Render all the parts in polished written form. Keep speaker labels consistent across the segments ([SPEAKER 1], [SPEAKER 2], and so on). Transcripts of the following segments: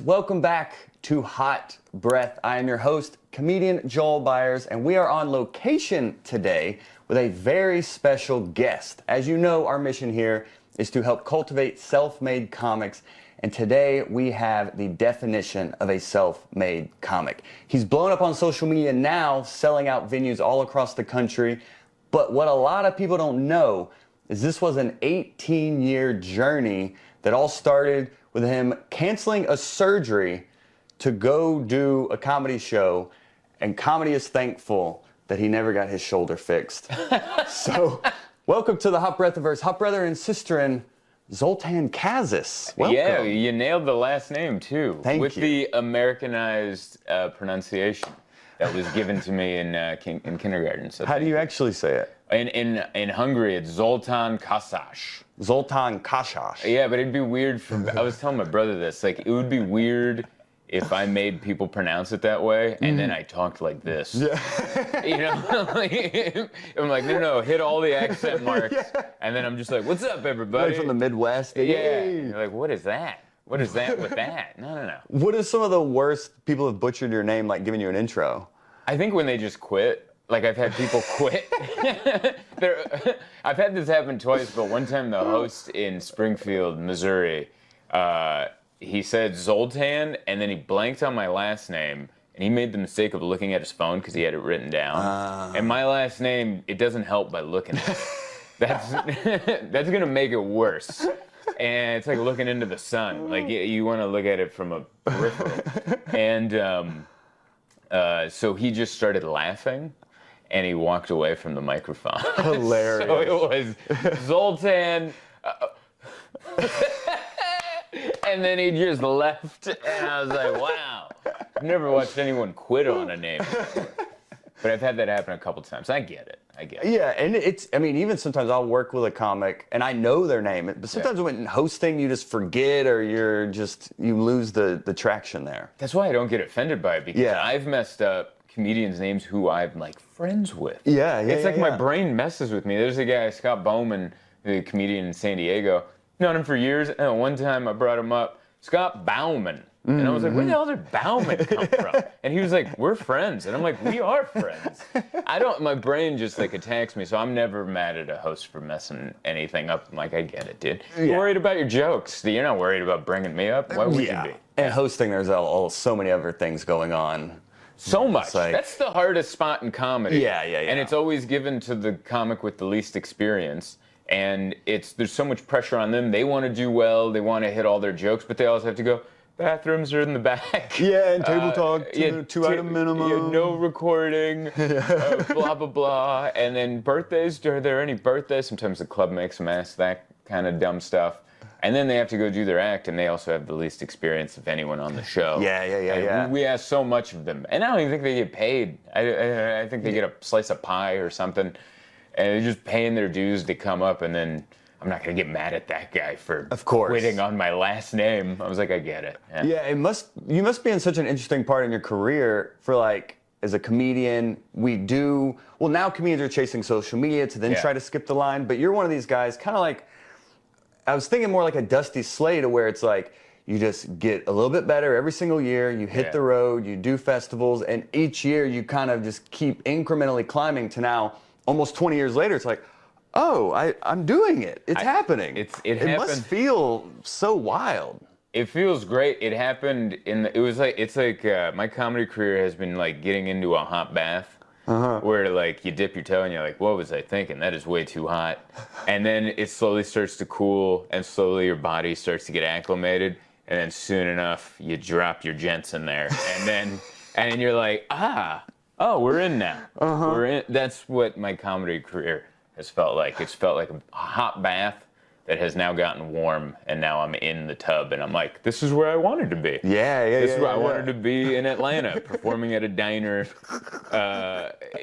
[SPEAKER 1] Welcome back to Hot Breath. I am your host, comedian Joel Byers, and we are on location today with a very special guest. As you know, our mission here is to help cultivate self-made comics, and today we have the definition of a self-made comic. He's blown up on social media now, selling out venues all across the country, but what a lot of people don't know is this was an 18-year journey that all started with him canceling a surgery to go do a comedy show, and comedy is thankful that he never got his shoulder fixed. So, welcome to the Hot Breathiverse. Hot brother and sister Zoltan Kaszas. Welcome.
[SPEAKER 2] Yeah, you nailed the last name too.
[SPEAKER 1] Thank
[SPEAKER 2] with
[SPEAKER 1] you.
[SPEAKER 2] the Americanized pronunciation that was given to me in kindergarten. So
[SPEAKER 1] How do you actually say it?
[SPEAKER 2] In Hungary, it's Zoltan Kaszas.
[SPEAKER 1] Zoltan Kaszas.
[SPEAKER 2] Yeah, but it'd be weird I was telling my brother this, like it would be weird if I made people pronounce it that way and then I talked like this. Yeah. You know? I'm like, no, hit all the accent marks. Yeah. And then I'm just like, what's up, everybody?
[SPEAKER 1] Like from the Midwest.
[SPEAKER 2] Yeah. You're like, what is that? What is that with that? No.
[SPEAKER 1] What is some of the worst people have butchered your name, like giving you an intro?
[SPEAKER 2] I think when they just quit. Like, I've had people quit. I've had this happen twice, but one time the host in Springfield, Missouri, he said Zoltan, and then he blanked on my last name, and he made the mistake of looking at his phone because he had it written down. And my last name, it doesn't help by looking at it. That's going to make it worse. And it's like looking into the sun. Like, you want to look at it from a peripheral. And so he just started laughing. And he walked away from the microphone.
[SPEAKER 1] Hilarious.
[SPEAKER 2] So it was Zoltan. And then he just left. And I was like, wow. I've never watched anyone quit on a name before. But I've had that happen a couple times. I get it.
[SPEAKER 1] Yeah, and even sometimes I'll work with a comic and I know their name, but sometimes when hosting you just forget or you lose the traction there.
[SPEAKER 2] That's why I don't get offended by it, because I've messed up comedians' names who I'm like friends with. It's like my brain messes with me. There's a guy, Scott Bowman, the comedian in San Diego. Known him for years. And one time I brought him up, Scott Bauman. And I was like, where the hell did Bauman come from? And he was like, we're friends. And I'm like, we are friends. My brain just like attacks me, so I'm never mad at a host for messing anything up. I'm like, I get it, dude. You're worried about your jokes. You're not worried about bringing me up. Why would you be?
[SPEAKER 1] And hosting, there's so many other things going on.
[SPEAKER 2] So much. That's the hardest spot in comedy.
[SPEAKER 1] Yeah.
[SPEAKER 2] And it's always given to the comic with the least experience. And there's so much pressure on them. They want to do well. They want to hit all their jokes, but they also have to go, bathrooms are in the back.
[SPEAKER 1] Yeah, and table talk, two-item minimum.
[SPEAKER 2] Yeah, no recording, blah, blah, blah. And then birthdays, are there any birthdays? Sometimes the club makes them ask that kind of dumb stuff. And then they have to go do their act, and they also have the least experience of anyone on the show.
[SPEAKER 1] Yeah.
[SPEAKER 2] We ask so much of them. And I don't even think they get paid. I think they get a slice of pie or something, and they're just paying their dues to come up, and then I'm not going to get mad at that guy for quitting on my last name. I was like, I get it.
[SPEAKER 1] Yeah, you must be in such an interesting part in your career for like, as a comedian, now comedians are chasing social media to then try to skip the line, but you're one of these guys kind of like, I was thinking more like a Dusty Slade, where it's like you just get a little bit better every single year. You hit the road, you do festivals, and each year you kind of just keep incrementally climbing to now, almost 20 years later, it's like, oh, I'm doing it. It's happening. It must feel so wild.
[SPEAKER 2] It feels great. It happened it's like my comedy career has been like getting into a hot bath. Where like you dip your toe and you're like, what was I thinking? That is way too hot. And then it slowly starts to cool, and slowly your body starts to get acclimated, and then soon enough you drop your gents in there, and you're like, we're in now. We're in. That's what my comedy career has felt like. It's felt like a hot bath that has now gotten warm, and now I'm in the tub, and I'm like, this is where I wanted to be. This is where I wanted to be in Atlanta, performing at a diner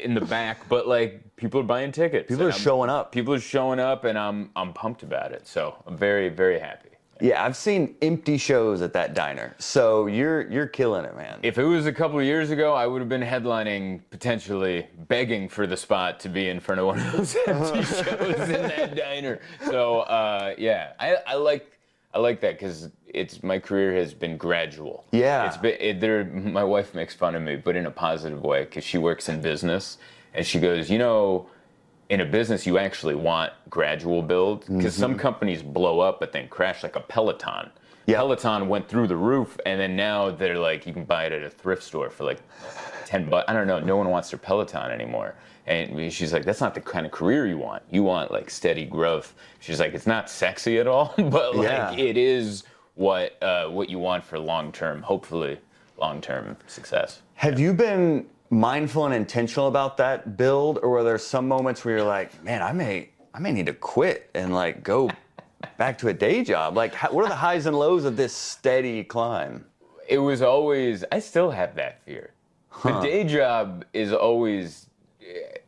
[SPEAKER 2] in the back, but like people are buying tickets.
[SPEAKER 1] People are showing up.
[SPEAKER 2] People are showing up, and I'm pumped about it. So I'm very, very happy.
[SPEAKER 1] Yeah, I've seen empty shows at that diner. So you're killing it, man.
[SPEAKER 2] If it was a couple of years ago, I would have been headlining, potentially begging for the spot to be in front of one of those empty shows in that diner. So yeah, I like that because my career has been gradual.
[SPEAKER 1] Yeah.
[SPEAKER 2] My wife makes fun of me, but in a positive way, because she works in business, and she goes, you know, in a business, you actually want gradual build, because some companies blow up but then crash, like a Peloton.
[SPEAKER 1] Yep.
[SPEAKER 2] Peloton went through the roof, and then now they're like, you can buy it at a thrift store for like $10. I don't know. No one wants their Peloton anymore. And she's like, that's not the kind of career you want. You want like steady growth. She's like, it's not sexy at all, but like it is what you want for hopefully long-term success.
[SPEAKER 1] Have you been mindful and intentional about that build, or were there some moments where you're like, man, I may need to quit and like go back to a day job? Like, what are the highs and lows of this steady climb?
[SPEAKER 2] It was always, I still have that fear. The day job is always,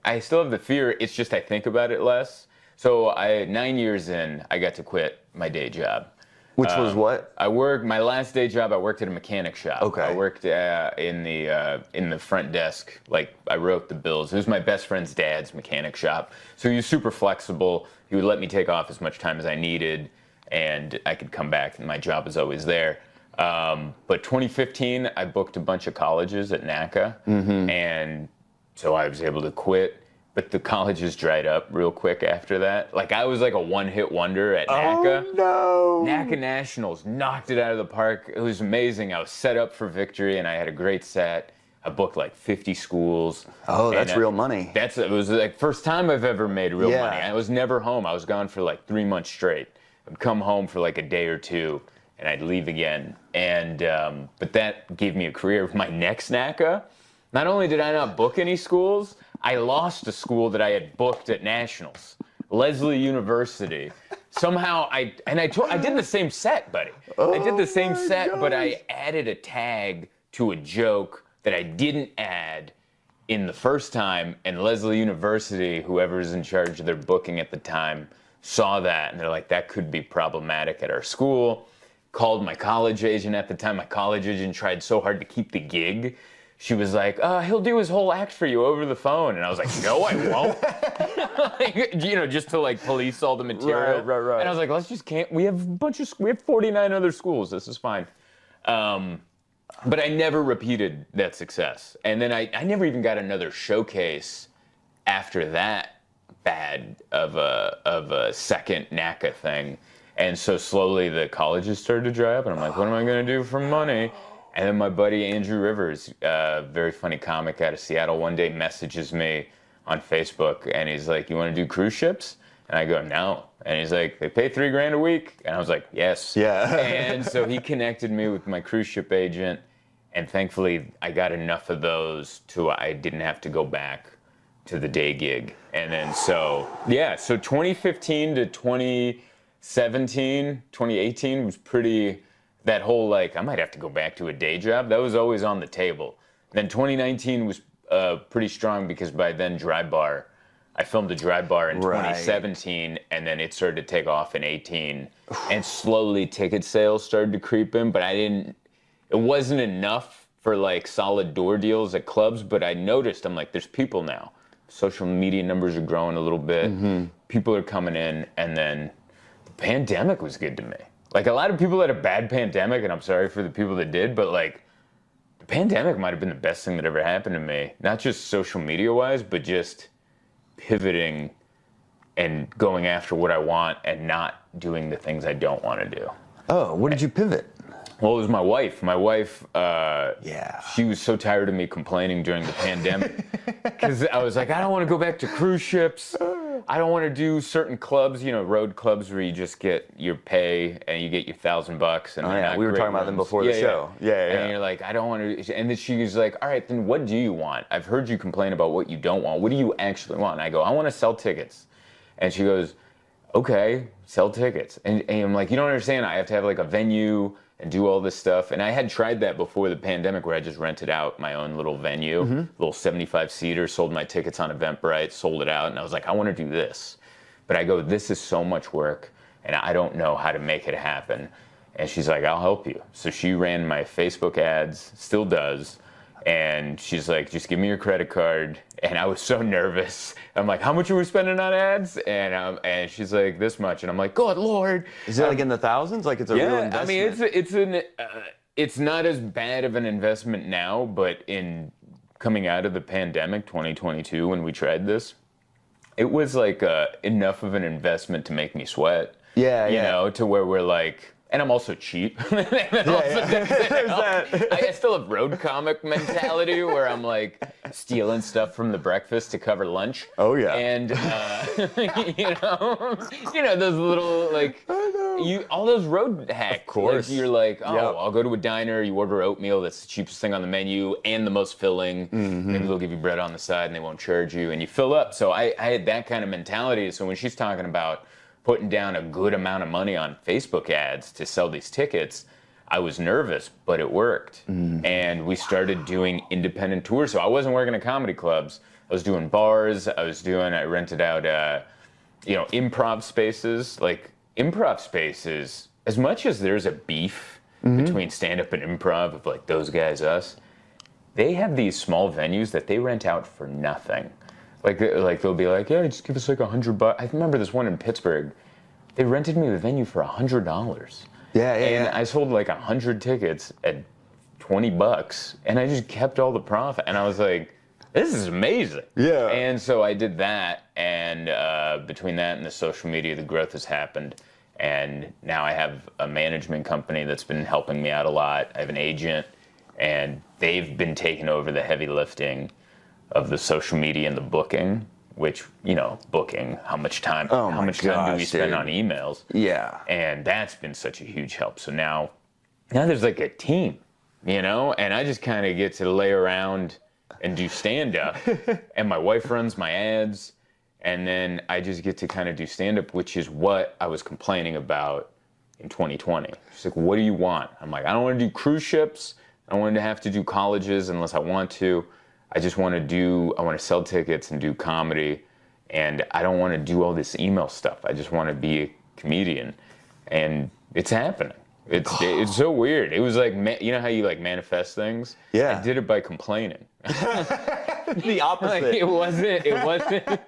[SPEAKER 2] I still have the fear, it's just I think about it less. So 9 years in, I got to quit my day job.
[SPEAKER 1] Which was what?
[SPEAKER 2] My last day job, I worked at a mechanic shop.
[SPEAKER 1] Okay.
[SPEAKER 2] I worked in the front desk. Like, I wrote the bills. It was my best friend's dad's mechanic shop. So he was super flexible. He would let me take off as much time as I needed, and I could come back, and my job was always there. But 2015, I booked a bunch of colleges at NACA, and so I was able to quit. But the colleges dried up real quick after that. Like, I was like a one-hit wonder at NACA.
[SPEAKER 1] Oh, no.
[SPEAKER 2] NACA Nationals knocked it out of the park. It was amazing. I was set up for victory, and I had a great set. I booked like 50 schools.
[SPEAKER 1] Oh, that's real money.
[SPEAKER 2] It was like first time I've ever made real
[SPEAKER 1] Yeah.
[SPEAKER 2] money. I was never home. I was gone for like 3 months straight. I'd come home for like a day or two, and I'd leave again. And but that gave me a career. My next NACA, not only did I not book any schools, I lost a school that I had booked at Nationals, Leslie University. Somehow I did the same set, buddy. I did the same set, but I added a tag to a joke that I didn't add in the first time, and Leslie University, whoever's in charge of their booking at the time, saw that, and they're like, that could be problematic at our school. Called my college agent at the time. My college agent tried so hard to keep the gig. She was like, he'll do his whole act for you over the phone. And I was like, no, I won't. Like, just to like police all the material.
[SPEAKER 1] Right.
[SPEAKER 2] And I was like, let's just can't. We have 49 other schools. This is fine. But I never repeated that success. And then I never even got another showcase after that bad of a second NACA thing. And so slowly the colleges started to dry up. And I'm like, what am I going to do for money? And then my buddy Andrew Rivers, very funny comic out of Seattle, one day messages me on Facebook, and he's like, you want to do cruise ships? And I go, no. And he's like, they pay $3,000 a week. And I was like, yes.
[SPEAKER 1] Yeah.
[SPEAKER 2] And so he connected me with my cruise ship agent, and thankfully I got enough of those to I didn't have to go back to the day gig. And then so 2015 to 2018 was pretty... That whole, like, I might have to go back to a day job, that was always on the table. Then 2019 was pretty strong because by then I filmed a Dry Bar in 2017, and then it started to take off in 18. And slowly ticket sales started to creep in, but it wasn't enough for like solid door deals at clubs, but I noticed, I'm like, there's people now. Social media numbers are growing a little bit. People are coming in, and then the pandemic was good to me. Like, a lot of people had a bad pandemic, and I'm sorry for the people that did, but, like, the pandemic might have been the best thing that ever happened to me. Not just social media-wise, but just pivoting and going after what I want and not doing the things I don't want to do.
[SPEAKER 1] Oh, what did you pivot?
[SPEAKER 2] Well, it was my wife. My wife,
[SPEAKER 1] Yeah.
[SPEAKER 2] she was so tired of me complaining during the pandemic because I was like, I don't want to go back to cruise ships. I don't want to do certain clubs, road clubs where you just get your pay and you get your $1,000. And
[SPEAKER 1] we were talking about them before the show. Yeah.
[SPEAKER 2] And you're like, I don't want to. And then she was like, all right, then what do you want? I've heard you complain about what you don't want. What do you actually want? And I go, I want to sell tickets. And she goes, okay, sell tickets. And I'm like, you don't understand. I have to have like a venue and do all this stuff. And I had tried that before the pandemic where I just rented out my own little venue, little 75-seater, sold my tickets on Eventbrite, sold it out. And I was like, I want to do this. But I go, this is so much work, and I don't know how to make it happen. And she's like, I'll help you. So she ran my Facebook ads, still does. And she's like, just give me your credit card. And I was so nervous. I'm like, how much are we spending on ads? And she's like, this much. And I'm like, good Lord.
[SPEAKER 1] Is it like in the thousands? Like it's a real investment?
[SPEAKER 2] I mean, it's not as bad of an investment now, but in coming out of the pandemic, 2022, when we tried this, it was like enough of an investment to make me sweat.
[SPEAKER 1] Yeah,
[SPEAKER 2] you know, to where we're like, and I'm also cheap. I still have road comic mentality where I'm like stealing stuff from the breakfast to cover lunch.
[SPEAKER 1] Oh yeah.
[SPEAKER 2] And you know those little like all those road hacks. Of
[SPEAKER 1] course.
[SPEAKER 2] Like, you're like, oh, I'll go to a diner. You order oatmeal. That's the cheapest thing on the menu and the most filling. Maybe they'll give you bread on the side and they won't charge you, and you fill up. So I had that kind of mentality. So when she's talking about putting down a good amount of money on Facebook ads to sell these tickets, I was nervous, but it worked. And we started doing independent tours. So I wasn't working at comedy clubs. I was doing bars. I rented out, improv spaces. Like improv spaces, as much as there's a beef between stand-up and improv of like those guys, us, they have these small venues that they rent out for nothing. Like they'll be like, yeah, just give us like $100. I remember this one in Pittsburgh. They rented me the venue for $100. And I sold like 100 tickets at $20, and I just kept all the profit. And I was like, this is amazing.
[SPEAKER 1] Yeah.
[SPEAKER 2] And so I did that, and between that and the social media, the growth has happened. And now I have a management company that's been helping me out a lot. I have an agent, and they've been taking over the heavy lifting of the social media and the booking, which, booking, how much time do we spend on emails?
[SPEAKER 1] Yeah.
[SPEAKER 2] And that's been such a huge help. So now there's like a team, and I just kind of get to lay around and do stand-up, and my wife runs my ads, and then I just get to kind of do stand-up, which is what I was complaining about in 2020. She's like, what do you want? I'm like, I don't want to do cruise ships. I don't want to have to do colleges unless I want to. I want to sell tickets and do comedy, and I don't want to do all this email stuff. I just want to be a comedian, and it's happening. It's so weird. It was like, how you like manifest things?
[SPEAKER 1] Yeah.
[SPEAKER 2] I did it by complaining.
[SPEAKER 1] The opposite.
[SPEAKER 2] Like,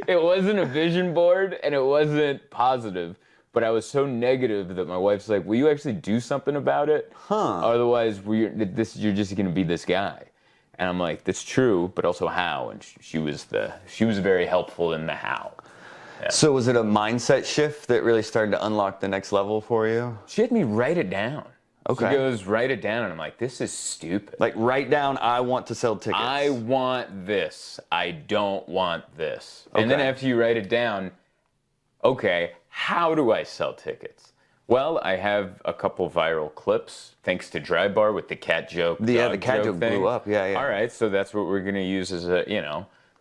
[SPEAKER 2] it wasn't a vision board, and it wasn't positive. But I was so negative that my wife's like, will you actually do something about it? Otherwise, you're just going to be this guy. And I'm like, that's true, but also how? And she was very helpful in the how. Yeah.
[SPEAKER 1] So was it a mindset shift that really started to unlock the next level for you?
[SPEAKER 2] She had me write it down.
[SPEAKER 1] Okay.
[SPEAKER 2] She goes, write it down, and I'm like, this is stupid.
[SPEAKER 1] Like, write down, I want to sell tickets.
[SPEAKER 2] I want this. I don't want this.
[SPEAKER 1] Okay.
[SPEAKER 2] And then after you write it down, okay, how do I sell tickets? Well, I have a couple viral clips, thanks to Dry Bar with the cat joke.
[SPEAKER 1] Yeah, the cat joke blew up. Yeah.
[SPEAKER 2] All right, so that's what we're going to use as we're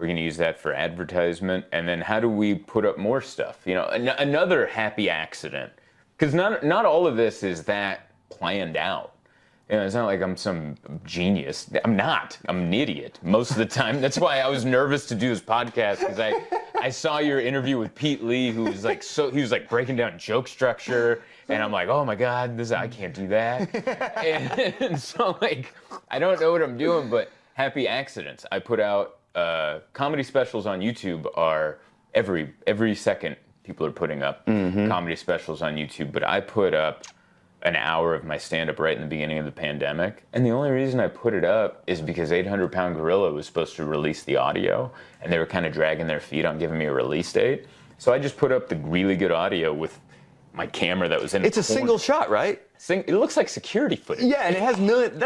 [SPEAKER 2] going to use that for advertisement. And then how do we put up more stuff? Another happy accident. Because not all of this is that planned out. It's not like I'm some genius. I'm not. I'm an idiot most of the time. That's why I was nervous to do this podcast, because I saw your interview with Pete Lee, who was like he was like breaking down joke structure, and I'm like, oh my God, I can't do that. And so like I don't know what I'm doing, but happy accidents. I put out comedy specials on YouTube are every second people are putting up comedy specials on YouTube, but I put up an hour of my stand-up right in the beginning of the pandemic. And the only reason I put it up is because 800 Pound Gorilla was supposed to release the audio, and they were kind of dragging their feet on giving me a release date. So I just put up the really good audio with my camera that was in
[SPEAKER 1] It's a single shot, right?
[SPEAKER 2] It looks like security footage.
[SPEAKER 1] Yeah, and it has millions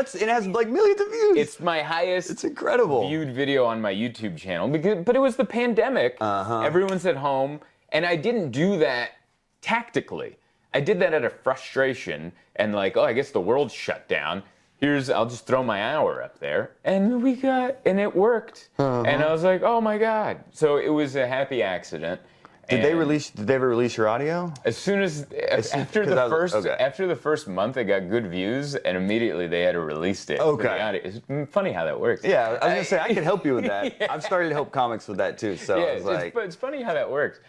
[SPEAKER 1] of views.
[SPEAKER 2] It's my highest
[SPEAKER 1] It's incredible.
[SPEAKER 2] viewed video on my YouTube channel, but it was the pandemic. Everyone's at home, and I didn't do that tactically. I did that out of frustration and like, oh, I guess the world's shut down. I'll just throw my hour up there. And it worked. And I was like, oh my God. So it was a happy accident.
[SPEAKER 1] Did they ever release your audio?
[SPEAKER 2] After the first month, it got good views, and immediately they had to release it.
[SPEAKER 1] Okay.
[SPEAKER 2] It's funny how that works.
[SPEAKER 1] Yeah, I was gonna say I can help you with that. Yeah. I've started to help comics with that too. So
[SPEAKER 2] yeah,
[SPEAKER 1] I was like,
[SPEAKER 2] it's funny how that works.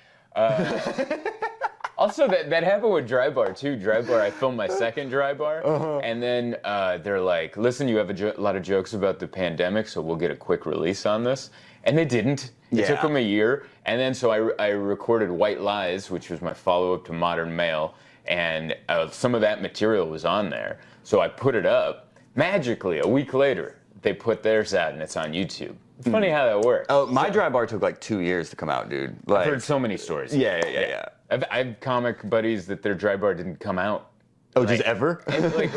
[SPEAKER 2] Also, that happened with Dry Bar, too. Dry Bar, I filmed my second Dry Bar, and then they're like, listen, you have a lot of jokes about the pandemic, so we'll get a quick release on this. And they didn't. It took them a year. And then so I recorded White Lies, which was my follow-up to Modern Male, and some of that material was on there. So I put it up. Magically, a week later, they put theirs out, and it's on YouTube. It's funny how that works.
[SPEAKER 1] Oh, my Dry Bar took like 2 years to come out, dude. Like,
[SPEAKER 2] I've heard so many stories.
[SPEAKER 1] Yeah.
[SPEAKER 2] I have comic buddies that their Dry Bar didn't come out.
[SPEAKER 1] Oh, just ever?
[SPEAKER 2] And like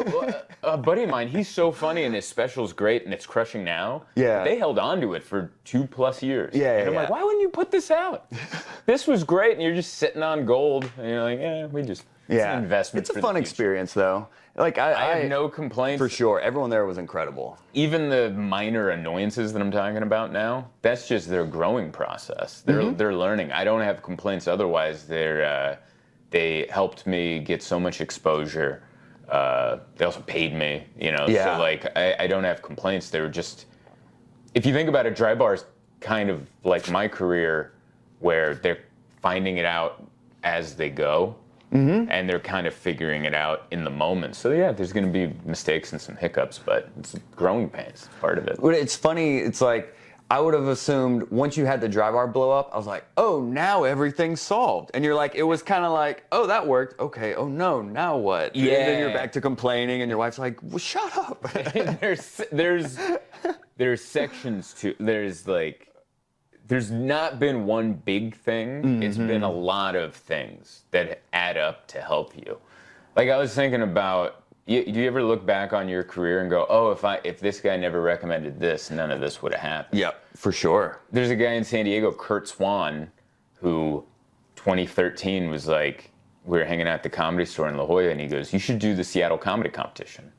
[SPEAKER 2] a buddy of mine, he's so funny and his special's great and it's crushing now.
[SPEAKER 1] Yeah.
[SPEAKER 2] They held on to it for 2+ years.
[SPEAKER 1] Yeah.
[SPEAKER 2] And I'm like, why wouldn't you put this out? This was great, and you're just sitting on gold. And you're like, it's an investment.
[SPEAKER 1] It's a fun experience, though. Like
[SPEAKER 2] I have no complaints.
[SPEAKER 1] For sure. Everyone there was incredible.
[SPEAKER 2] Even the minor annoyances that I'm talking about now, that's just their growing process. They're learning. I don't have complaints otherwise. They helped me get so much exposure. They also paid me, So like I don't have complaints. They were just, if you think about it, Dry Bar is kind of like my career, where they're finding it out as they go. And they're kind of figuring it out in the moment. So yeah, there's going to be mistakes and some hiccups, but it's growing pains, part of it.
[SPEAKER 1] But it's funny. It's like, I would have assumed once you had the Dry Bar blow up, I was like, oh, now everything's solved. And you're like, it was kind of like, oh, that worked. Okay. Oh no, now what?
[SPEAKER 2] Yeah.
[SPEAKER 1] And then you're back to complaining, and your wife's like, well, shut up.
[SPEAKER 2] there's sections to, there's not been one big thing. It's been a lot of things that add up to help you. Like, I was thinking about, do you ever look back on your career and go, oh, if this guy never recommended this, none of this would have happened?
[SPEAKER 1] Yep, for sure.
[SPEAKER 2] There's a guy in San Diego, Kurt Swan, who 2013 was like, we were hanging out at the Comedy Store in La Jolla, and he goes, you should do the Seattle Comedy Competition.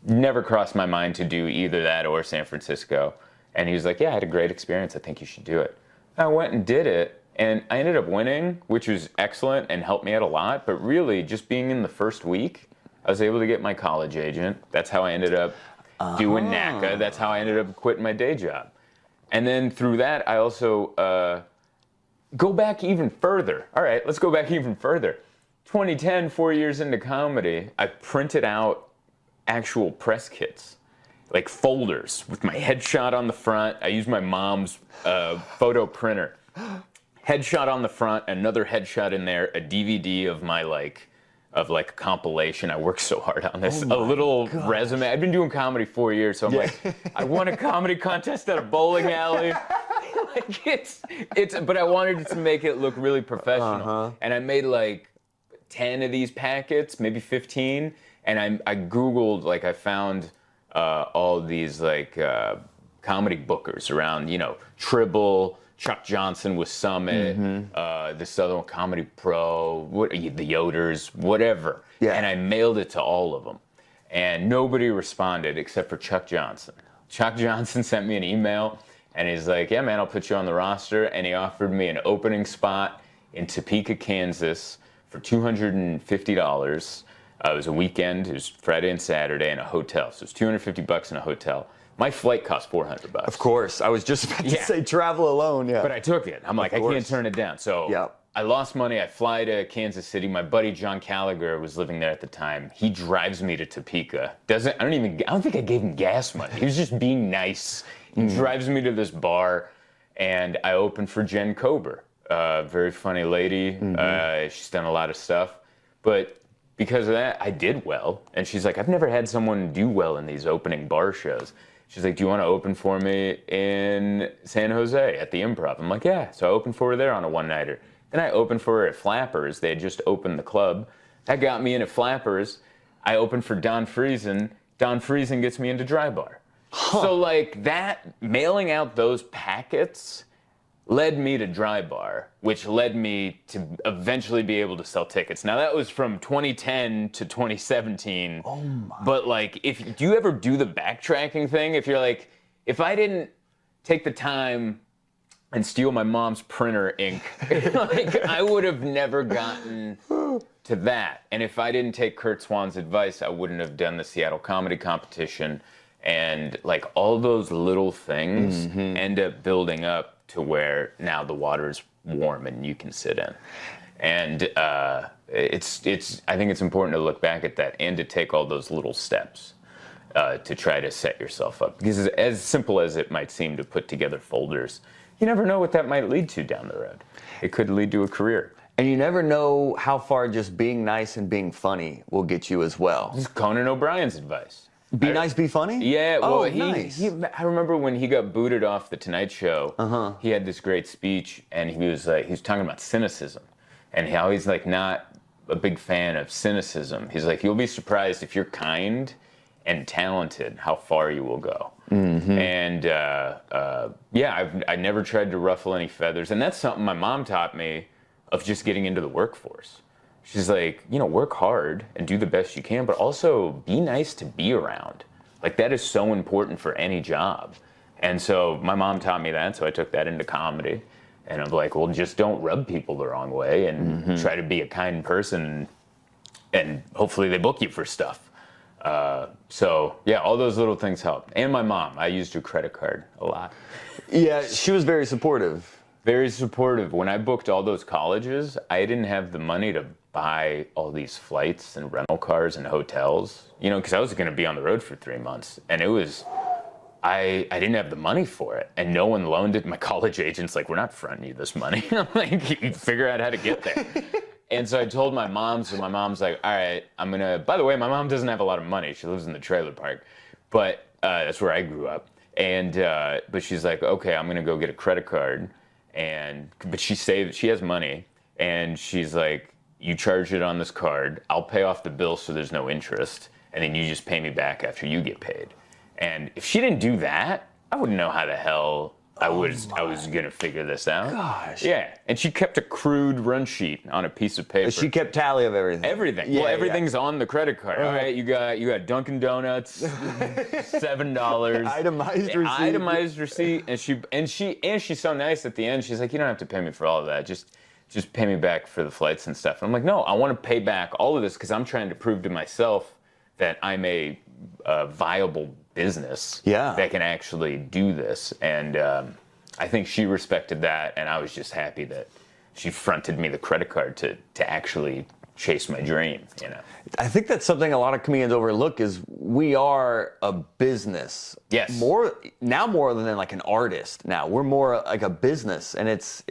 [SPEAKER 2] Never crossed my mind to do either that or San Francisco. And he was like, yeah, I had a great experience. I think you should do it. I went and did it, and I ended up winning, which was excellent and helped me out a lot. But really, just being in the first week, I was able to get my college agent. That's how I ended up doing NACA. That's how I ended up quitting my day job. And then through that, I also go back even further. All right, let's go back even further. 2010, 4 years into comedy, I printed out actual press kits. Like folders with my headshot on the front. I used my mom's photo printer. Headshot on the front, another headshot in there, a DVD of my a compilation. I worked so hard on this. A little resume. I've been doing comedy 4 years, so I'm like, I won a comedy contest at a bowling alley. But I wanted to make it look really professional. And I made like 10 of these packets, maybe 15. And I Googled, I found all these comedy bookers around, Tribble, Chuck Johnson with Summit, this other one, Comedy Pro, the Yoders, whatever. Yeah. And I mailed it to all of them. And nobody responded except for Chuck Johnson. Chuck Johnson sent me an email, and he's like, yeah, man, I'll put you on the roster. And he offered me an opening spot in Topeka, Kansas for $250. It was a weekend. It was Friday and Saturday in a hotel. So it was $250 in a hotel. My flight cost $400.
[SPEAKER 1] Of course. I was just about to say travel alone. Yeah.
[SPEAKER 2] But I took it. I'm like, I can't turn it down. So I lost money. I fly to Kansas City. My buddy John Gallagher was living there at the time. He drives me to Topeka. I don't think I gave him gas money. He was just being nice. He drives me to this bar, and I opened for Jen Kober. Very funny lady. She's done a lot of stuff. But because of that, I did well. And she's like, I've never had someone do well in these opening bar shows. She's like, do you want to open for me in San Jose at the Improv? I'm like, yeah. So I opened for her there on a one-nighter. Then I opened for her at Flappers. They had just opened the club. That got me in at Flappers. I opened for Don Friesen. Don Friesen gets me into Dry Bar. So that, mailing out those packets led me to Dry Bar, which led me to eventually be able to sell tickets. Now that was from 2010 to 2017. Oh my. But do you ever do the backtracking thing? If you're like, if I didn't take the time and steal my mom's printer ink, I would have never gotten to that. And if I didn't take Kurt Swan's advice, I wouldn't have done the Seattle Comedy Competition. And all those little things end up building up to where now the water's warm and you can sit in. And I think it's important to look back at that and to take all those little steps to try to set yourself up. Because as simple as it might seem to put together folders, you never know what that might lead to down the road. It could lead to a career.
[SPEAKER 1] And you never know how far just being nice and being funny will get you as well.
[SPEAKER 2] This is Conan O'Brien's advice.
[SPEAKER 1] Be nice, be funny?
[SPEAKER 2] Yeah, well,
[SPEAKER 1] nice.
[SPEAKER 2] I remember when he got booted off The Tonight Show, he had this great speech, and he was talking about cynicism, and how he's like not a big fan of cynicism. He's like, you'll be surprised if you're kind and talented, how far you will go. And I never tried to ruffle any feathers, and that's something my mom taught me of just getting into the workforce. She's like, work hard and do the best you can, but also be nice to be around. Like, that is so important for any job. And so my mom taught me that, so I took that into comedy. And I'm like, well, just don't rub people the wrong way and try to be a kind person, and hopefully they book you for stuff. So yeah, all those little things help. And my mom, I used her credit card a lot.
[SPEAKER 1] Yeah, she was very supportive.
[SPEAKER 2] Very supportive. When I booked all those colleges, I didn't have the money to buy all these flights and rental cars and hotels, because I was going to be on the road for 3 months. And it was, I didn't have the money for it. And no one loaned it. My college agent's like, we're not fronting you this money. I'm like, you can figure out how to get there. And so I told my mom, so my mom's like, all right, by the way, my mom doesn't have a lot of money. She lives in the trailer park, but that's where I grew up. And, but she's like, okay, I'm going to go get a credit card. But she has money, and she's like, you charge it on this card, I'll pay off the bill so there's no interest, and then you just pay me back after you get paid. And if she didn't do that, I wouldn't know how the hell I was gonna figure this out.
[SPEAKER 1] Gosh.
[SPEAKER 2] Yeah, and she kept a crude run sheet on a piece of paper.
[SPEAKER 1] She kept tally of everything.
[SPEAKER 2] Everything.
[SPEAKER 1] Yeah,
[SPEAKER 2] well, everything's on the credit card. All right, you got Dunkin' Donuts, $7. Itemized receipt. And she's so nice at the end. She's like, you don't have to pay me for all of that. Just pay me back for the flights and stuff. And I'm like, no, I want to pay back all of this because I'm trying to prove to myself that I'm a viable business that can actually do this. And I think she respected that, and I was just happy that she fronted me the credit card to actually chase my dream.
[SPEAKER 1] I think that's something a lot of comedians overlook is we are a business.
[SPEAKER 2] Yes.
[SPEAKER 1] More than like an artist. Now we're more like a business, and it's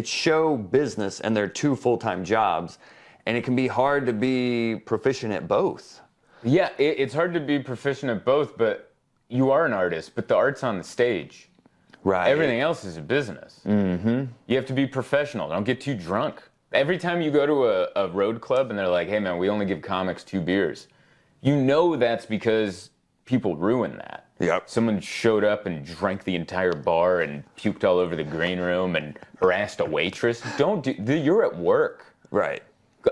[SPEAKER 1] show business, and they're two full-time jobs, and it can be hard to be proficient at both.
[SPEAKER 2] Yeah, it's hard to be proficient at both, but you are an artist, but the art's on the stage.
[SPEAKER 1] Right.
[SPEAKER 2] Everything else is a business. You have to be professional. Don't get too drunk. Every time you go to a road club and they're like, hey man, we only give comics 2 beers. That's because people ruin that.
[SPEAKER 1] Yep.
[SPEAKER 2] Someone showed up and drank the entire bar and puked all over the green room and harassed a waitress. You're at work.
[SPEAKER 1] Right.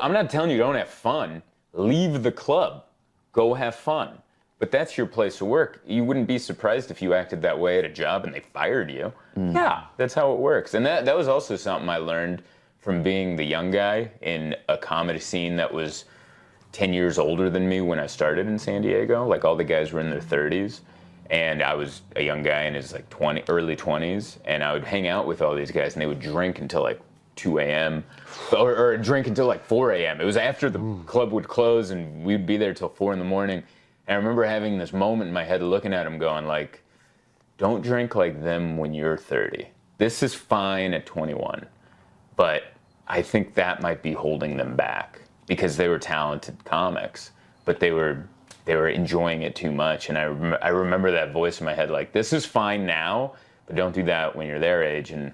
[SPEAKER 2] I'm not telling you don't have fun. Leave the club. Go have fun. But that's your place of work. You wouldn't be surprised if you acted that way at a job and they fired you. Yeah, that's how it works. And that was also something I learned from being the young guy in a comedy scene that was 10 years older than me when I started in San Diego. Like, all the guys were in their 30s. And I was a young guy in his early 20s. And I would hang out with all these guys, and they would drink until 2 a.m. or drink until 4 a.m. It was after the club would close, and we'd be there till 4 in the morning. And I remember having this moment in my head looking at him going don't drink like them when you're 30. This is fine at 21. But I think that might be holding them back because they were talented comics, but they were enjoying it too much. And I remember that voice in my head this is fine now, but don't do that when you're their age. And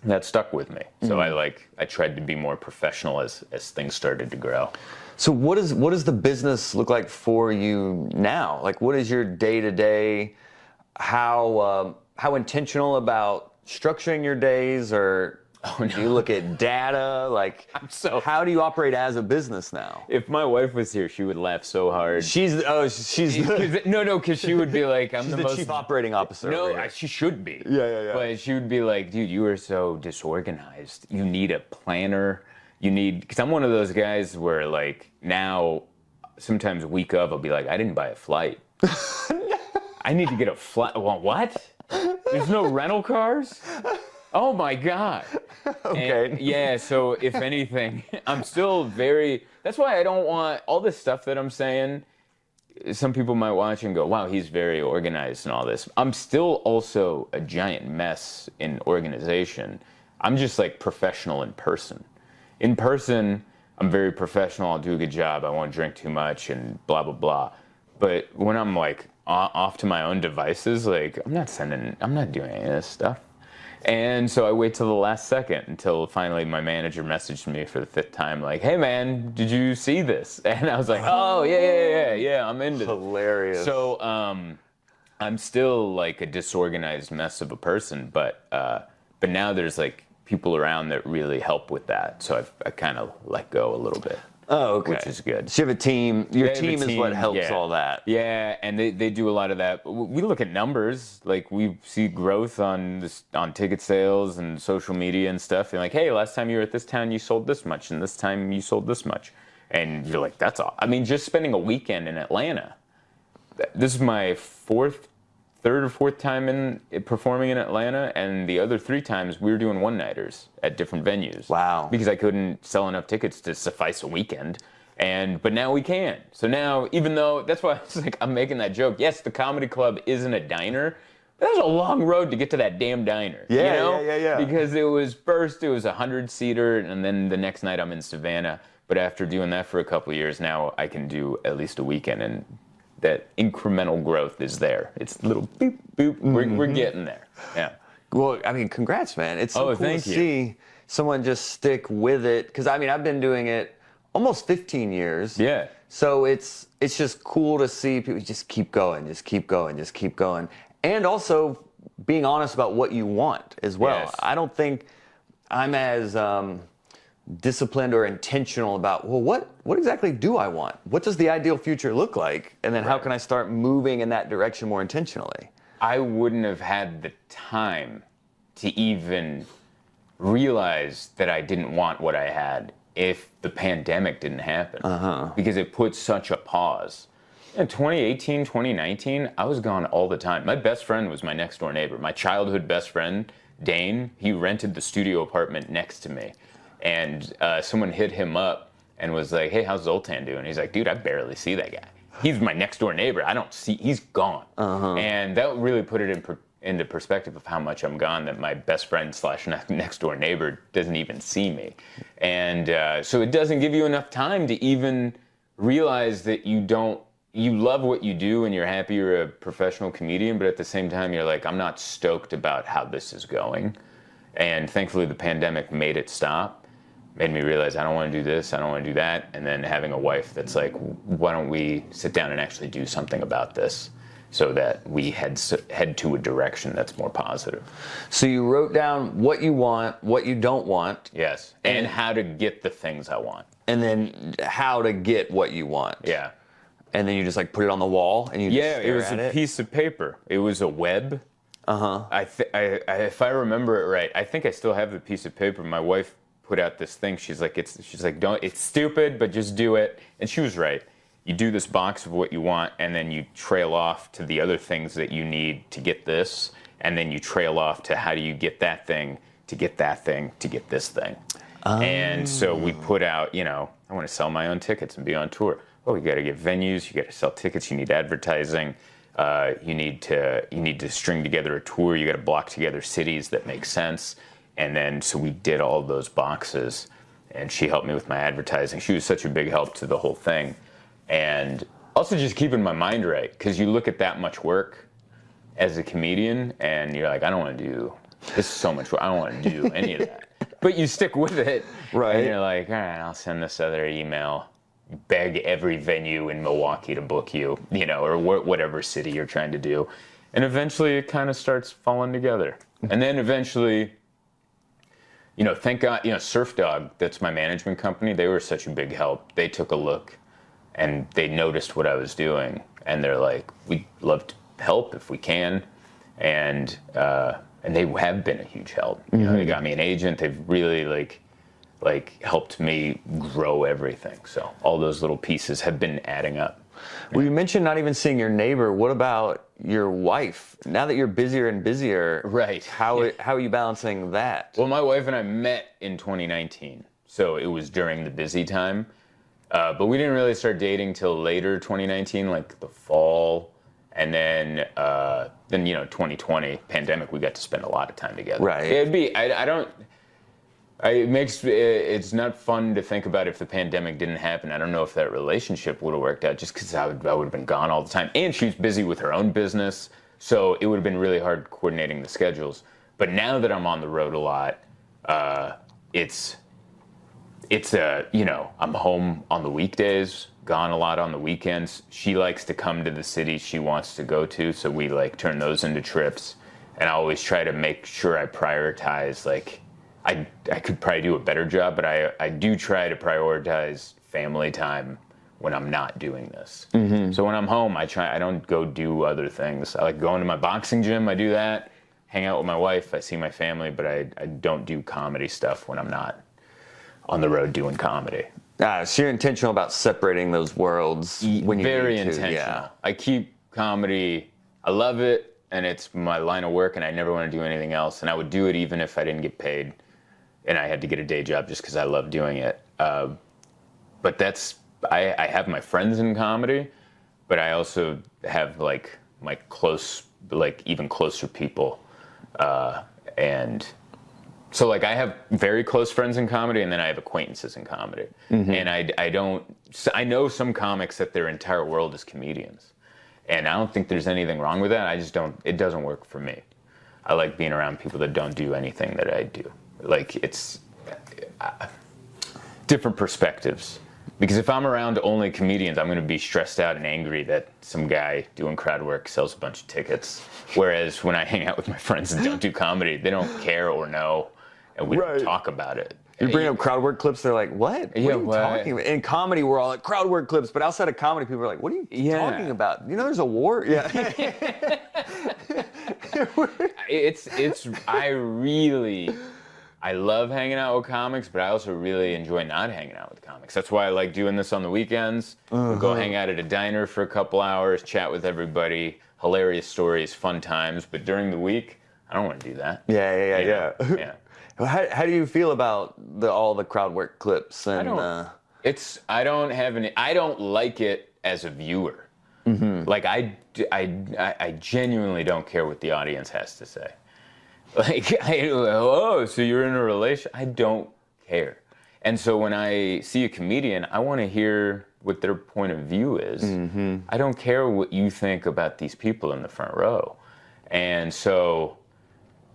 [SPEAKER 2] that stuck with me. So I tried to be more professional as things started to grow.
[SPEAKER 1] So what does the business look like for you now? What is your day-to-day? How intentional about structuring your days, or do you look at data? How do you operate as a business now?
[SPEAKER 2] If my wife was here, she would laugh so hard.
[SPEAKER 1] She's
[SPEAKER 2] no, because she would be like, I'm
[SPEAKER 1] she's the chief operating officer.
[SPEAKER 2] No, she should be.
[SPEAKER 1] Yeah.
[SPEAKER 2] But she would be like, dude, you are so disorganized. You need a planner. Because I'm one of those guys where now, sometimes week of, I'll be like, I didn't buy a flight. I need to get a flight. Well, what? There's no rental cars? Oh my God.
[SPEAKER 1] Okay.
[SPEAKER 2] And, yeah, so if anything, I'm still that's why I don't want all this stuff that I'm saying. Some people might watch and go, wow, he's very organized and all this. I'm still also a giant mess in organization. I'm just like professional in person. In person, I'm very professional. I'll do a good job. I won't drink too much and blah, blah, blah. But when I'm like off to my own devices, like I'm not doing any of this stuff. And so I wait till the last second until finally my manager messaged me for the 5th time, like, hey man, did you see this? And I was like, oh, yeah, I'm into it.
[SPEAKER 1] Hilarious.
[SPEAKER 2] So I'm still like a disorganized mess of a person, but now there's like people around that really help with that. So I kind of let go a little bit.
[SPEAKER 1] Oh, okay.
[SPEAKER 2] Which is good.
[SPEAKER 1] So you have a team. Your team is what helps all that.
[SPEAKER 2] Yeah, and they do a lot of that. We look at numbers. Like, we see growth on ticket sales and social media and stuff. And like, hey, last time you were at this town, you sold this much, and this time you sold this much. And you're like, that's all. I mean, just spending a weekend in Atlanta. This is my third or fourth time performing in Atlanta, and the other 3 times we were doing one-nighters at different venues.
[SPEAKER 1] Wow.
[SPEAKER 2] Because I couldn't sell enough tickets to suffice a weekend. But now we can. So now, even though, that's why I was like, I'm making that joke. Yes, the comedy club isn't a diner, but that was a long road to get to that damn diner.
[SPEAKER 1] Yeah,
[SPEAKER 2] you know?
[SPEAKER 1] yeah.
[SPEAKER 2] Because it was a 100-seater, and then the next night I'm in Savannah. But after doing that for a couple of years, now I can do at least a weekend, and that incremental growth is there. It's little boop, boop. We're getting there. Yeah.
[SPEAKER 1] Well, I mean, congrats, man. It's so cool to see someone just stick with it. Because, I mean, I've been doing it almost 15 years.
[SPEAKER 2] Yeah.
[SPEAKER 1] So it's just cool to see people just keep going, just keep going, just keep going. And also being honest about what you want as well.
[SPEAKER 2] Yes.
[SPEAKER 1] I don't think I'm as disciplined or intentional about, well, what exactly do I want? What does the ideal future look like? And then how can I start moving in that direction more intentionally?
[SPEAKER 2] I wouldn't have had the time to even realize that I didn't want what I had if the pandemic didn't happen. Because it put such a pause. In 2018, 2019, I was gone all the time. My best friend was my next door neighbor. My childhood best friend, Dane, he rented the studio apartment next to me. And someone hit him up and was like, hey, how's Zoltan doing? He's like, dude, I barely see that guy. He's my next door neighbor. He's gone. And that really put it into perspective of how much I'm gone, that my best friend / next door neighbor doesn't even see me. And so it doesn't give you enough time to even realize that you love what you do and you're happy you're a professional comedian, but at the same time, you're like, I'm not stoked about how this is going. And thankfully, the pandemic made it stop. Made me realize I don't want to do this, I don't want to do that. And then having a wife that's like, why don't we sit down and actually do something about this so that we head to a direction that's more positive.
[SPEAKER 1] So you wrote down what you want, what you don't want.
[SPEAKER 2] Yes, and how to get the things I want.
[SPEAKER 1] And then how to get what you want.
[SPEAKER 2] Yeah.
[SPEAKER 1] And then you just like put it on the wall and you just stare at it?
[SPEAKER 2] Yeah, it was a piece of paper. It was a web. If I remember it right, I think I still have the piece of paper. My wife put out this thing. She's like, it's stupid, but just do it. And she was right. You do this box of what you want, and then you trail off to the other things that you need to get this, and then you trail off to how do you get that thing to get that thing to get this thing. And so we put out, I want to sell my own tickets and be on tour. Oh, you got to get venues, you got to sell tickets, you need advertising. You need to string together a tour. You got to block together cities that make sense. And then so we did all those boxes, and she helped me with my advertising. She was such a big help to the whole thing. And also just keeping my mind right, because you look at that much work as a comedian, and you're like, I don't want to do this is so much work. I don't want to do any of that. But you stick with it,
[SPEAKER 1] right?
[SPEAKER 2] And you're like, all right, I'll send this other email. Beg every venue in Milwaukee to book you, or whatever city you're trying to do. And eventually it kind of starts falling together. And then eventually, thank God, Surf Dog, that's my management company, they were such a big help. They took a look and they noticed what I was doing. And they're like, we'd love to help if we can. And they have been a huge help. They got me an agent. They've really like helped me grow everything. So all those little pieces have been adding up.
[SPEAKER 1] Well, you mentioned not even seeing your neighbor. What about your wife? Now that you're busier and busier,
[SPEAKER 2] Right.
[SPEAKER 1] How are you balancing that?
[SPEAKER 2] Well, my wife and I met in 2019, so it was during the busy time. But we didn't really start dating till later 2019, like the fall, and then 2020 pandemic, we got to spend a lot of time together.
[SPEAKER 1] Right.
[SPEAKER 2] It's not fun to think about if the pandemic didn't happen. I don't know if that relationship would have worked out, just because I would have been gone all the time. And she was busy with her own business, so it would have been really hard coordinating the schedules. But now that I'm on the road a lot, I'm home on the weekdays, gone a lot on the weekends. She likes to come to the city she wants to go to, so we like turn those into trips. And I always try to make sure I prioritize, like, I could probably do a better job, but I do try to prioritize family time when I'm not doing this. Mm-hmm. So when I'm home, I don't go do other things. I like going to my boxing gym, I do that, hang out with my wife, I see my family, but I don't do comedy stuff when I'm not on the road doing comedy.
[SPEAKER 1] So you're intentional about separating those worlds when you
[SPEAKER 2] Very
[SPEAKER 1] need to.
[SPEAKER 2] intentional.
[SPEAKER 1] Yeah.
[SPEAKER 2] I keep comedy, I love it, and it's my line of work, and I never want to do anything else. And I would do it even if I didn't get paid, and I had to get a day job just because I love doing it. But I have my friends in comedy, but I also have like my close, like even closer people, and so like I have very close friends in comedy, and then I have acquaintances in comedy. Mm-hmm. And I know some comics that their entire world is comedians, and I don't think there's anything wrong with that. It doesn't work for me. I like being around people that don't do anything that I do. Like, it's different perspectives. Because if I'm around only comedians, I'm going to be stressed out and angry that some guy doing crowd work sells a bunch of tickets. Whereas when I hang out with my friends that don't do comedy, they don't care or know, and we don't talk about it.
[SPEAKER 1] You bring up crowd work clips, they're like, what? What are you talking about? In comedy, we're all like, crowd work clips, but outside of comedy, people are like, what are you talking about? You know there's a war? Yeah.
[SPEAKER 2] I love hanging out with comics, but I also really enjoy not hanging out with comics. That's why I like doing this on the weekends. We'll go hang out at a diner for a couple hours, chat with everybody, hilarious stories, fun times. But during the week, I don't want to do that.
[SPEAKER 1] Yeah. How do you feel about all the crowd work clips? And
[SPEAKER 2] I don't like it as a viewer. Mm-hmm. Like I genuinely don't care what the audience has to say. Like, so you're in a relation? I don't care. And so when I see a comedian, I want to hear what their point of view is. Mm-hmm. I don't care what you think about these people in the front row. And so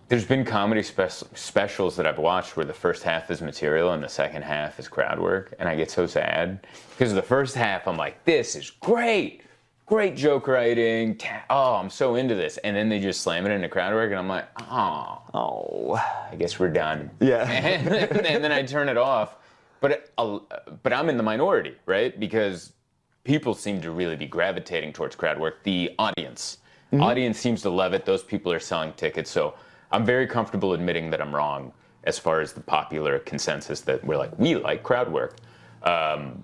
[SPEAKER 2] there's been comedy specials that I've watched where the first half is material and the second half is crowd work. And I get so sad because the first half, I'm like, this is great. Great joke writing. I'm so into this. And then they just slam it into crowd work, and I'm like, I guess we're done.
[SPEAKER 1] Yeah.
[SPEAKER 2] and then I turn it off. But I'm in the minority, right? Because people seem to really be gravitating towards crowd work. The audience. Mm-hmm. Audience seems to love it. Those people are selling tickets. So I'm very comfortable admitting that I'm wrong as far as the popular consensus that we're like, we like crowd work.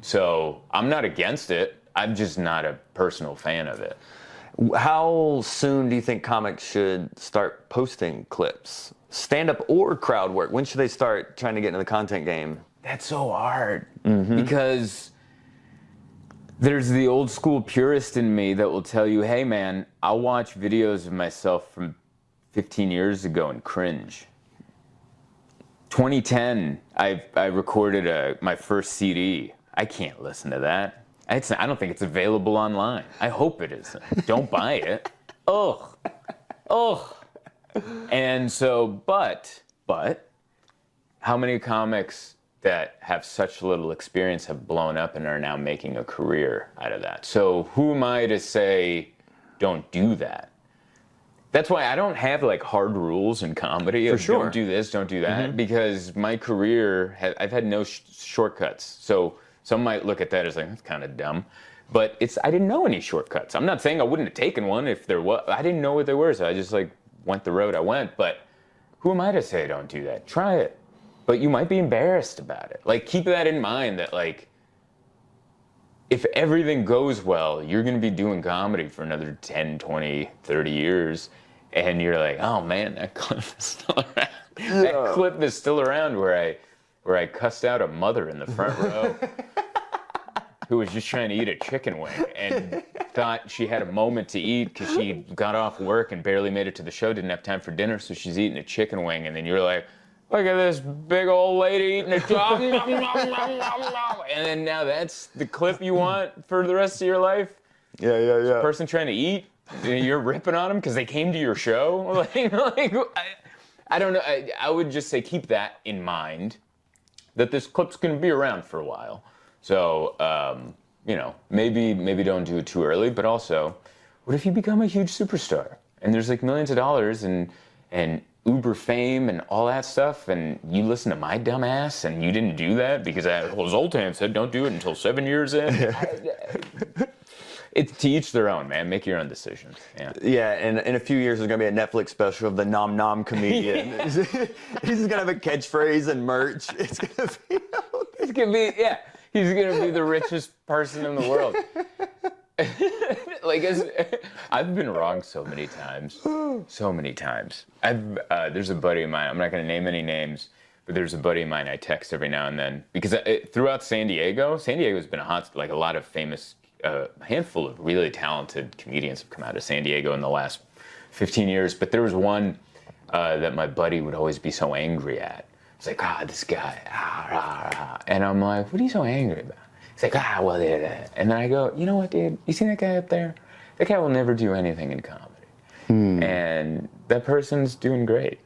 [SPEAKER 2] So I'm not against it. I'm just not a personal fan of it.
[SPEAKER 1] How soon do you think comics should start posting clips? Stand-up or crowd work? When should they start trying to get into the content game?
[SPEAKER 2] That's so hard. Mm-hmm. Because there's the old school purist in me that will tell you, hey man, I'll watch videos of myself from 15 years ago and cringe. 2010, I recorded my first CD. I can't listen to that. I don't think it's available online. I hope it isn't. Don't buy it. Ugh. And so, but, how many comics that have such little experience have blown up and are now making a career out of that? So who am I to say, don't do that? That's why I don't have like hard rules in comedy.
[SPEAKER 1] For sure.
[SPEAKER 2] Don't do this, don't do that. Because my career, I've had no shortcuts. So some might look at that as like, that's kind of dumb. But I didn't know any shortcuts. I'm not saying I wouldn't have taken one if there was. I didn't know what they were, so I just like went the road I went. But who am I to say don't do that? Try it. But you might be embarrassed about it. Like, keep that in mind that like, if everything goes well, you're going to be doing comedy for another 10, 20, 30 years. And you're like, oh man, that clip is still around. That clip is still around where I cussed out a mother in the front row who was just trying to eat a chicken wing and thought she had a moment to eat because she got off work and barely made it to the show, didn't have time for dinner, so she's eating a chicken wing. And then you're like, look at this big old lady eating a job. And then now that's the clip you want for the rest of your life?
[SPEAKER 1] Yeah.
[SPEAKER 2] Person trying to eat, you're ripping on them because they came to your show? I don't know. I would just say keep that in mind, that this clip's going to be around for a while. So, maybe don't do it too early, but also, what if you become a huge superstar and there's like millions of dollars and Uber fame and all that stuff, and you listen to my dumb ass and you didn't do that because Zoltan said don't do it until 7 years in. It's to each their own, man. Make your own decisions.
[SPEAKER 1] Yeah, and in a few years there's gonna be a Netflix special of the Nom Nom comedian. He's just gonna have a catchphrase and merch. It's gonna be he's gonna be the richest person in the world. I've been wrong so many times. There's a buddy of mine, I'm not going to name any names, but there's a buddy of mine I text every now and then because throughout San Diego's been a lot of famous, handful of really talented comedians have come out of San Diego in the last 15 years, but there was one that my buddy would always be so angry at. It's like, this guy, and I'm like, what are you so angry about? He's like, well, yeah. And then I go, you know what, dude? You see that guy up there? That guy will never do anything in comedy. And that person's doing great.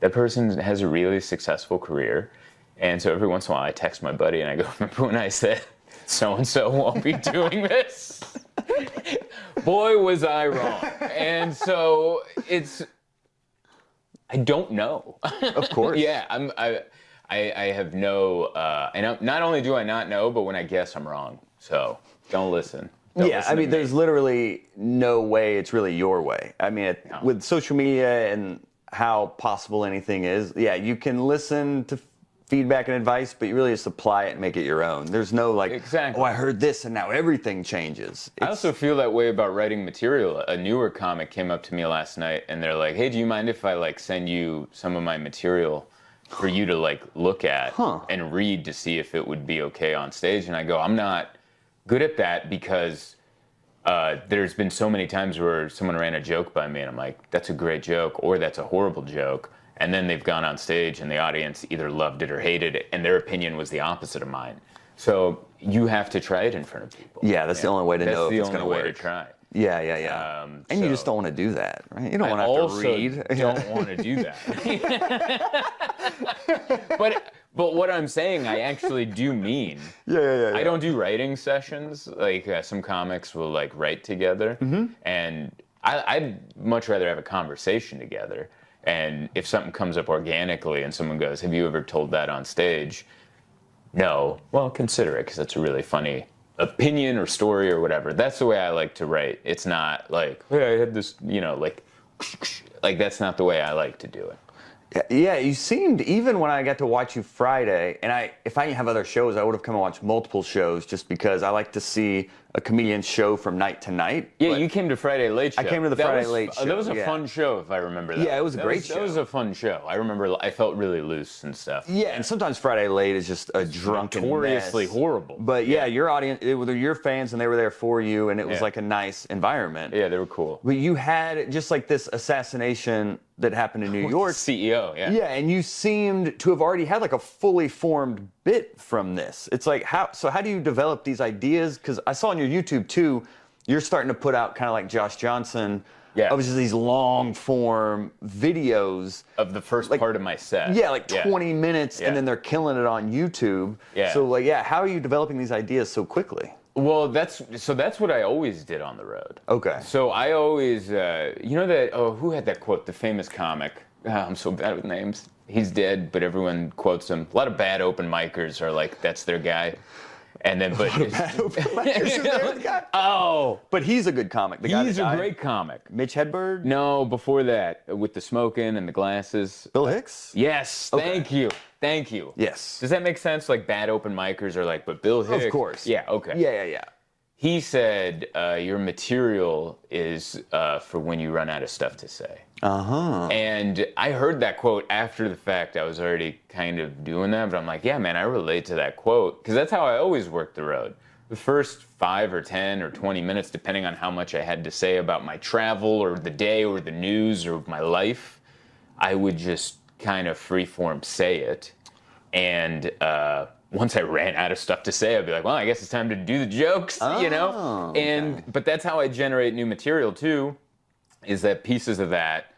[SPEAKER 1] That person has a really successful career. And so every once in a while I text my buddy and I go, remember when I said so-and-so won't be doing this? Boy, was I wrong. And so I don't know. Of course.
[SPEAKER 2] Yeah, I have no, and not only do I not know, but when I guess I'm wrong. So don't listen.
[SPEAKER 1] There's literally no way it's really your way. With social media and how possible anything is, you can listen to feedback and advice, but you really just apply it and make it your own. There's no
[SPEAKER 2] exactly.
[SPEAKER 1] I heard this and now everything changes.
[SPEAKER 2] I also feel that way about writing material. A newer comic came up to me last night and they're like, hey, do you mind if I send you some of my material for you to look at and read to see if it would be okay on stage? And I go, I'm not good at that because there's been so many times where someone ran a joke by me and I'm like, that's a great joke or that's a horrible joke. And then they've gone on stage and the audience either loved it or hated it and their opinion was the opposite of mine. So you have to try it in front of people.
[SPEAKER 1] Yeah, that's the only way to know if it's going to work.
[SPEAKER 2] That's the only way to try.
[SPEAKER 1] Yeah. And you just don't want to do that, right? You don't want to have to read.
[SPEAKER 2] I don't want to do that. But what I'm saying, I actually do mean.
[SPEAKER 1] Yeah.
[SPEAKER 2] I don't do writing sessions. Some comics will write together, and I'd much rather have a conversation together. And if something comes up organically and someone goes, have you ever told that on stage? No. Well, consider it because that's a really funny opinion or story or whatever. That's the way I like to write. It's not hey, I had this, that's not the way I like to do it.
[SPEAKER 1] Yeah, you seemed, even when I got to watch you Friday, and if I didn't have other shows, I would have come and watched multiple shows just because I like to see a comedian's show from night to night.
[SPEAKER 2] Yeah, you came to Friday Late Show.
[SPEAKER 1] I came to the Friday Late Show.
[SPEAKER 2] That was a fun show, if I remember that.
[SPEAKER 1] Yeah, it was a great show.
[SPEAKER 2] That was a fun show. I remember I felt really loose and stuff.
[SPEAKER 1] Yeah, and sometimes Friday Late is just a drunken
[SPEAKER 2] notoriously
[SPEAKER 1] mess.
[SPEAKER 2] Horrible.
[SPEAKER 1] But your audience, they were your fans and they were there for you, and it was a nice environment.
[SPEAKER 2] Yeah, they were cool.
[SPEAKER 1] But you had just this assassination that happened in New York.
[SPEAKER 2] CEO, yeah.
[SPEAKER 1] Yeah, and you seemed to have already had a fully formed bit from this. It's how do you develop these ideas? Because I saw on your YouTube too, you're starting to put out kind of like Josh Johnson.
[SPEAKER 2] Yeah.
[SPEAKER 1] Of just these long form videos.
[SPEAKER 2] Of the first part of my set.
[SPEAKER 1] Yeah, 20 minutes and then they're killing it on YouTube.
[SPEAKER 2] Yeah.
[SPEAKER 1] So how are you developing these ideas so quickly?
[SPEAKER 2] Well, that's what I always did on the road.
[SPEAKER 1] Okay.
[SPEAKER 2] So I always, who had that quote? The famous comic. I'm so bad with names. He's dead, but everyone quotes him. A lot of bad open micers are that's their guy. And then, but
[SPEAKER 1] but he's a good comic.
[SPEAKER 2] He's a great comic.
[SPEAKER 1] Mitch Hedberg?
[SPEAKER 2] No, before that, with the smoking and the glasses.
[SPEAKER 1] Bill Hicks?
[SPEAKER 2] Yes, thank you.
[SPEAKER 1] Yes.
[SPEAKER 2] Does that make sense? Bad open micers are but Bill Hicks.
[SPEAKER 1] Of course.
[SPEAKER 2] Yeah. Okay.
[SPEAKER 1] Yeah.
[SPEAKER 2] He said, your material is for when you run out of stuff to say. And I heard that quote after the fact. I was already kind of doing that, but I'm like, yeah, man, I relate to that quote, because that's how I always work the road. The first 5 or 10 or 20 minutes, depending on how much I had to say about my travel or the day or the news or my life, I would just kind of freeform say it. And once I ran out of stuff to say, I'd be like, well, I guess it's time to do the jokes, you know? But that's how I generate new material too, is that pieces of that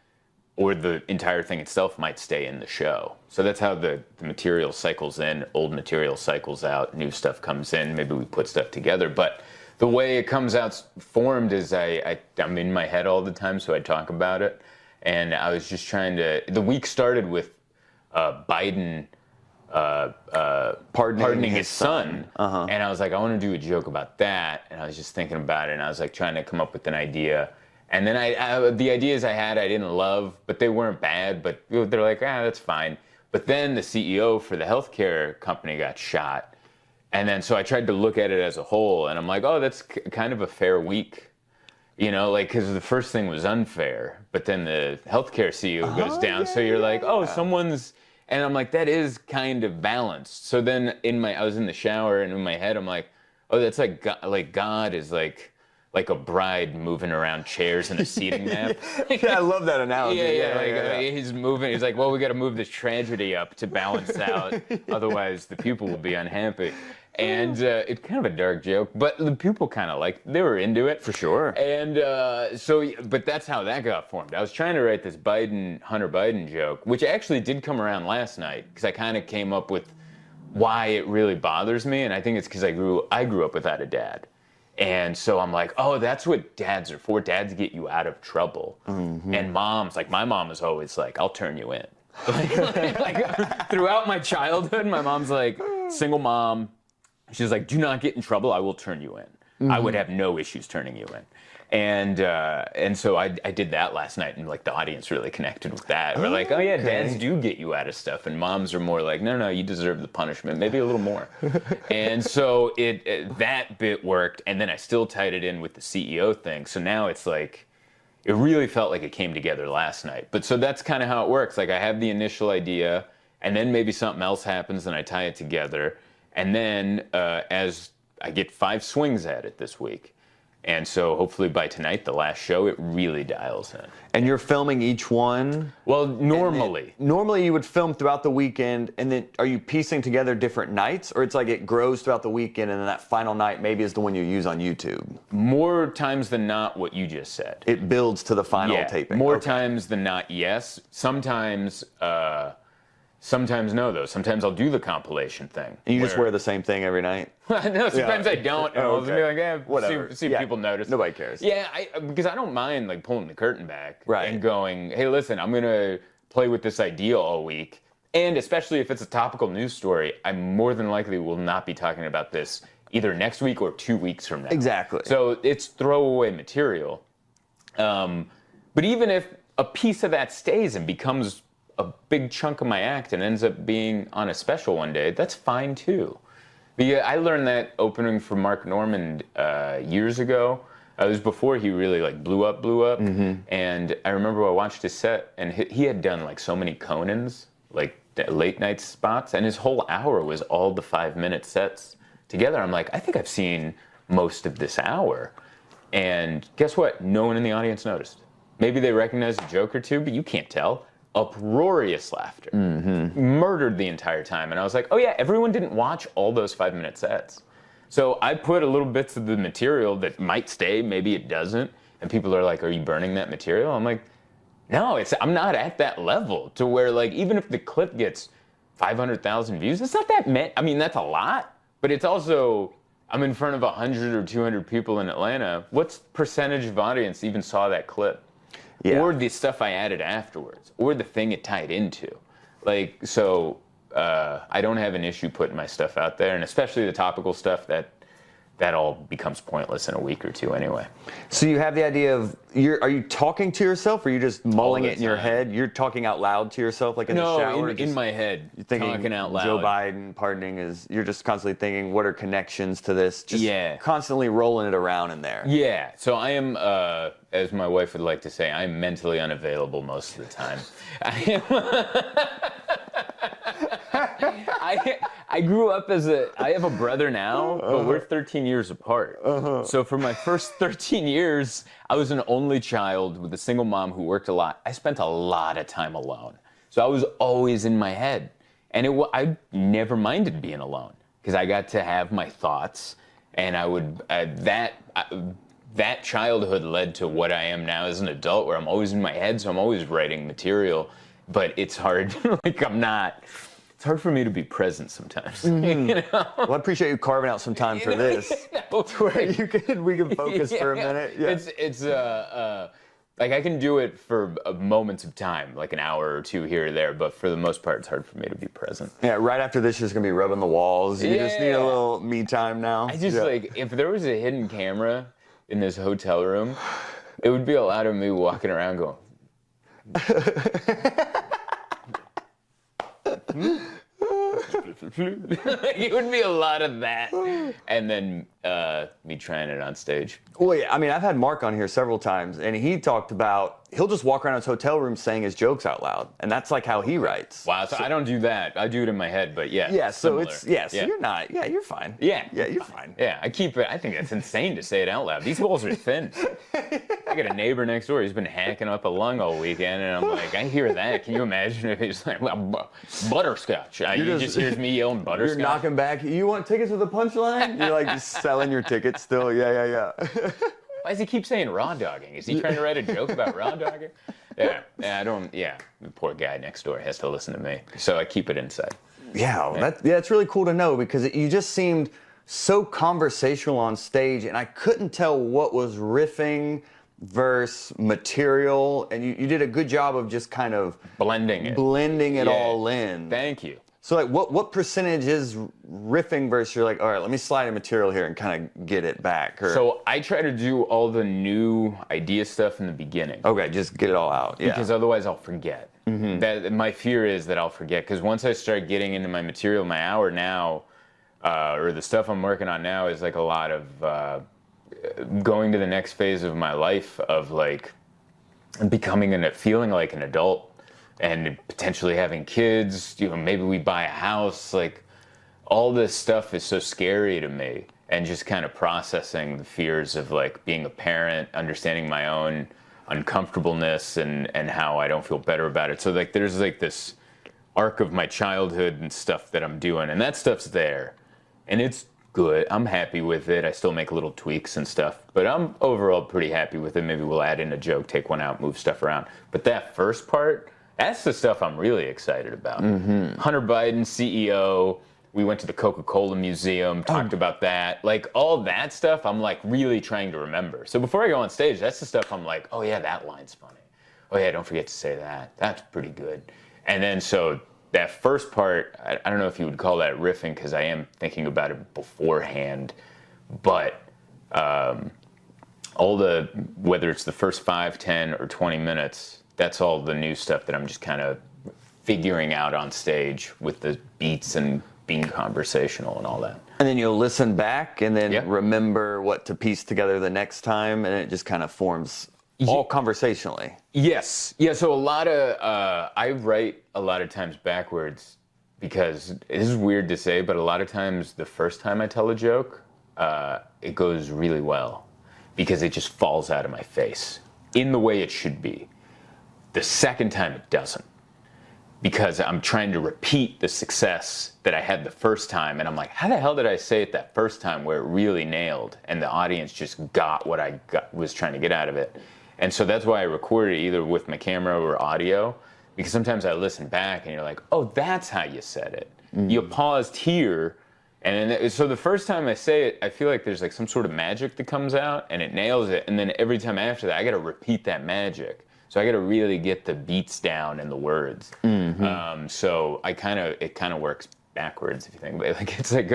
[SPEAKER 2] or the entire thing itself might stay in the show. So that's how the material cycles in, old material cycles out, new stuff comes in, maybe we put stuff together. But the way it comes out formed is I'm in my head all the time, so I talk about it. And I was just trying to, the week started with Biden pardoning his son. And I was like, I want to do a joke about that. And I was just thinking about it, and I was like trying to come up with an idea. And then the ideas I had, I didn't love, but they weren't bad, but they're like, that's fine. But then the CEO for the healthcare company got shot. And then so I tried to look at it as a whole, and I'm like, oh, that's kind of a fair week. You know, like, because the first thing was unfair, but then the healthcare CEO goes down. So you're like, oh, someone's, and I'm like, that is kind of balanced. So then I was in the shower, and in my head, I'm like, oh, that's like God is like a bride moving around chairs in a seating map.
[SPEAKER 1] Yeah, I love that analogy.
[SPEAKER 2] He's moving. He's like, well, we got to move this tragedy up to balance out. Otherwise, the people will be unhappy. And it's kind of a dark joke, but the people kind of they were into it.
[SPEAKER 1] For sure.
[SPEAKER 2] And but that's how that got formed. I was trying to write this Hunter Biden joke, which actually did come around last night, because I kind of came up with why it really bothers me. And I think it's because I grew up without a dad. And so I'm like, oh, that's what dads are for. Dads get you out of trouble. And moms, like my mom is always like, I'll turn you in. like throughout my childhood, my mom's like, single mom. She's like, do not get in trouble. I will turn you in. I would have no issues turning you in. And so I did that last night, and like the audience really connected with that. We're like, oh yeah, dads do get you out of stuff, and moms are more like, no, you deserve the punishment, maybe a little more. And so that bit worked, and then I still tied it in with the CEO thing. So now it's like, it really felt like it came together last night. But so that's kind of how it works. Like I have the initial idea, and then maybe something else happens, and I tie it together. And then as I get 5 swings at it this week. And so hopefully by tonight, the last show, it really dials in.
[SPEAKER 1] And you're filming each one?
[SPEAKER 2] Well, normally.
[SPEAKER 1] Normally you would film throughout the weekend, and then are you piecing together different nights? Or it's like it grows throughout the weekend, and then that final night maybe is the one you use on YouTube?
[SPEAKER 2] More times than not, what you just said.
[SPEAKER 1] It builds to the final taping?
[SPEAKER 2] More times than not, yes. Sometimes no, though. Sometimes I'll do the compilation thing.
[SPEAKER 1] And you just wear the same thing every night?
[SPEAKER 2] No, sometimes I don't. And I'll just be like,
[SPEAKER 1] whatever.
[SPEAKER 2] See if people notice.
[SPEAKER 1] Nobody cares.
[SPEAKER 2] Yeah, because I don't mind like pulling the curtain back and going, hey, listen, I'm going to play with this idea all week. And especially if it's a topical news story, I more than likely will not be talking about this either next week or 2 weeks from now.
[SPEAKER 1] Exactly.
[SPEAKER 2] So it's throwaway material. But even if a piece of that stays and becomes a big chunk of my act and ends up being on a special one day, that's fine too. I learned that opening for Mark Normand years ago. It was before he really like blew up. And I remember I watched his set, and he had done like so many Conans, like late night spots, and his whole hour was all the 5-minute sets together. I'm like, I think I've seen most of this hour. And guess what? No one in the audience noticed. Maybe they recognized a joke or two, but you can't tell. Uproarious laughter. Murdered the entire time. And I was like, oh yeah, everyone didn't watch all those 5-minute sets. So I put a little bits of the material that might stay, maybe it doesn't. And people are like, are you burning that material? I'm like, no, I'm not at that level to where like, even if the clip gets 500,000 views, it's not that many. I mean, that's a lot, but it's also, I'm in front of 100 or 200 people in Atlanta. What percentage of audience even saw that clip? Yeah. Or the stuff I added afterwards, or the thing it tied into. Like, so I don't have an issue putting my stuff out there, and especially the topical stuff that that all becomes pointless in a week or two anyway.
[SPEAKER 1] So you have the idea of, are you talking to yourself, or are you just mulling it in your head? You're talking out loud to yourself, like in the shower?
[SPEAKER 2] In my head,
[SPEAKER 1] you're thinking
[SPEAKER 2] talking out loud.
[SPEAKER 1] Joe Biden pardoning you're just constantly thinking, what are connections to this? Just constantly rolling it around in there.
[SPEAKER 2] Yeah, so I am, as my wife would like to say, I'm mentally unavailable most of the time. I grew up I have a brother now, but we're 13 years apart. So for my first 13 years, I was an only child with a single mom who worked a lot. I spent a lot of time alone. So I was always in my head. And I never minded being alone because I got to have my thoughts, and I would, that childhood led to what I am now as an adult, where I'm always in my head, so I'm always writing material, but it's hard, it's hard for me to be present sometimes.
[SPEAKER 1] Mm-hmm. You know? Well, I appreciate you carving out some time for this, where we can focus for a minute. Yeah.
[SPEAKER 2] It's I can do it for moments of time, like an hour or two here or there, but for the most part, it's hard for me to be present.
[SPEAKER 1] Yeah, right after this, you're just gonna be rubbing the walls. You just need a little me time now.
[SPEAKER 2] I just if there was a hidden camera in this hotel room, it would be a lot of me walking around going, it would be a lot of that, and then me trying it on stage.
[SPEAKER 1] Well, yeah, I mean, I've had Mark on here several times, and he talked about he'll just walk around his hotel room saying his jokes out loud, and that's like how he writes.
[SPEAKER 2] Wow, so I don't do that. I do it in my head, but yeah.
[SPEAKER 1] Yeah, so
[SPEAKER 2] similar.
[SPEAKER 1] So you're not. Yeah, you're fine.
[SPEAKER 2] Yeah,
[SPEAKER 1] you're fine.
[SPEAKER 2] Yeah, I keep it. I think it's insane to say it out loud. These walls are thin. I got a neighbor next door. He's been hacking up a lung all weekend, and I'm like, I hear that. Can you imagine if he's like, butterscotch? He just hears me yelling butterscotch.
[SPEAKER 1] You're knocking back. You want tickets with a punchline? You're like just selling your tickets still. Yeah.
[SPEAKER 2] Why does he keep saying raw dogging? Is he trying to write a joke about raw dogging? Yeah, the poor guy next door has to listen to me, so I keep it inside.
[SPEAKER 1] Yeah, it's really cool to know, because you just seemed so conversational on stage, and I couldn't tell what was riffing versus material, and you did a good job of just kind of
[SPEAKER 2] blending it
[SPEAKER 1] all in.
[SPEAKER 2] Thank you.
[SPEAKER 1] So like what percentage is riffing versus you're like, all right, let me slide in material here and kind of get it back?
[SPEAKER 2] So I try to do all the new idea stuff in the beginning.
[SPEAKER 1] Okay, just get it all out. Yeah.
[SPEAKER 2] Because otherwise I'll forget. Mm-hmm. That my fear is that I'll forget, because once I start getting into my material, my hour now, or the stuff I'm working on now, is like a lot of going to the next phase of my life of like feeling like an adult. And potentially having kids, maybe we buy a house. Like, all this stuff is so scary to me, and just kind of processing the fears of like being a parent, understanding my own uncomfortableness and how I don't feel better about it. So like there's like this arc of my childhood and stuff that I'm doing, and that stuff's there, and it's good. I'm happy with it. I still make little tweaks and stuff, but I'm overall pretty happy with it. Maybe we'll add in a joke, take one out, move stuff around. But that first part, that's the stuff I'm really excited about. Mm-hmm. Hunter Biden, CEO. We went to the Coca-Cola Museum, talked about that. Like, all that stuff, I'm like really trying to remember. So before I go on stage, that's the stuff I'm like, oh yeah, that line's funny. Oh yeah, don't forget to say that. That's pretty good. And then so that first part, I don't know if you would call that riffing, because I am thinking about it beforehand. But whether it's the first 5, 10, or 20 minutes, that's all the new stuff that I'm just kind of figuring out on stage with the beats and being conversational and all that.
[SPEAKER 1] And then you'll listen back and then remember what to piece together the next time, and it just kind of forms all conversationally.
[SPEAKER 2] Yes. Yeah, so a lot of, I write a lot of times backwards, because this is weird to say, but a lot of times the first time I tell a joke, it goes really well, because it just falls out of my face in the way it should be. The second time it doesn't, because I'm trying to repeat the success that I had the first time, and I'm like, how the hell did I say it that first time where it really nailed and the audience just got what I was trying to get out of it? And so that's why I record it either with my camera or audio, because sometimes I listen back and you're like, oh, that's how you said it. Mm-hmm. You paused here, and then so the first time I say it, I feel like there's like some sort of magic that comes out and it nails it, and then every time after that, I got to repeat that magic. So I got to really get the beats down and the words. Mm-hmm. So it kind of works backwards, if you think about it. Like, it's like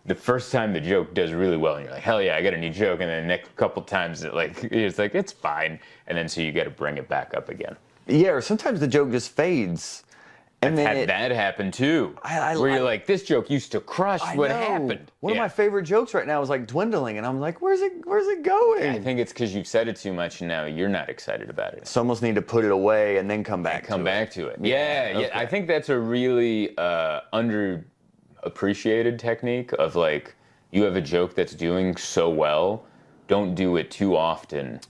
[SPEAKER 2] the first time the joke does really well, and you're like, hell yeah, I got a new joke, and then the next couple times it's fine, and then so you got to bring it back up again.
[SPEAKER 1] Yeah, or sometimes the joke just fades. And
[SPEAKER 2] I've had that happen too. Where you're like, this joke used to crush. What happened?
[SPEAKER 1] One of my favorite jokes right now is like dwindling, and I'm like, where's it going?
[SPEAKER 2] I think it's because you've said it too much, and now you're not excited about it.
[SPEAKER 1] So almost need to put it away and then come back
[SPEAKER 2] to it. Yeah.
[SPEAKER 1] Okay.
[SPEAKER 2] I think that's a really underappreciated technique of like, you have a joke that's doing so well, don't do it too often.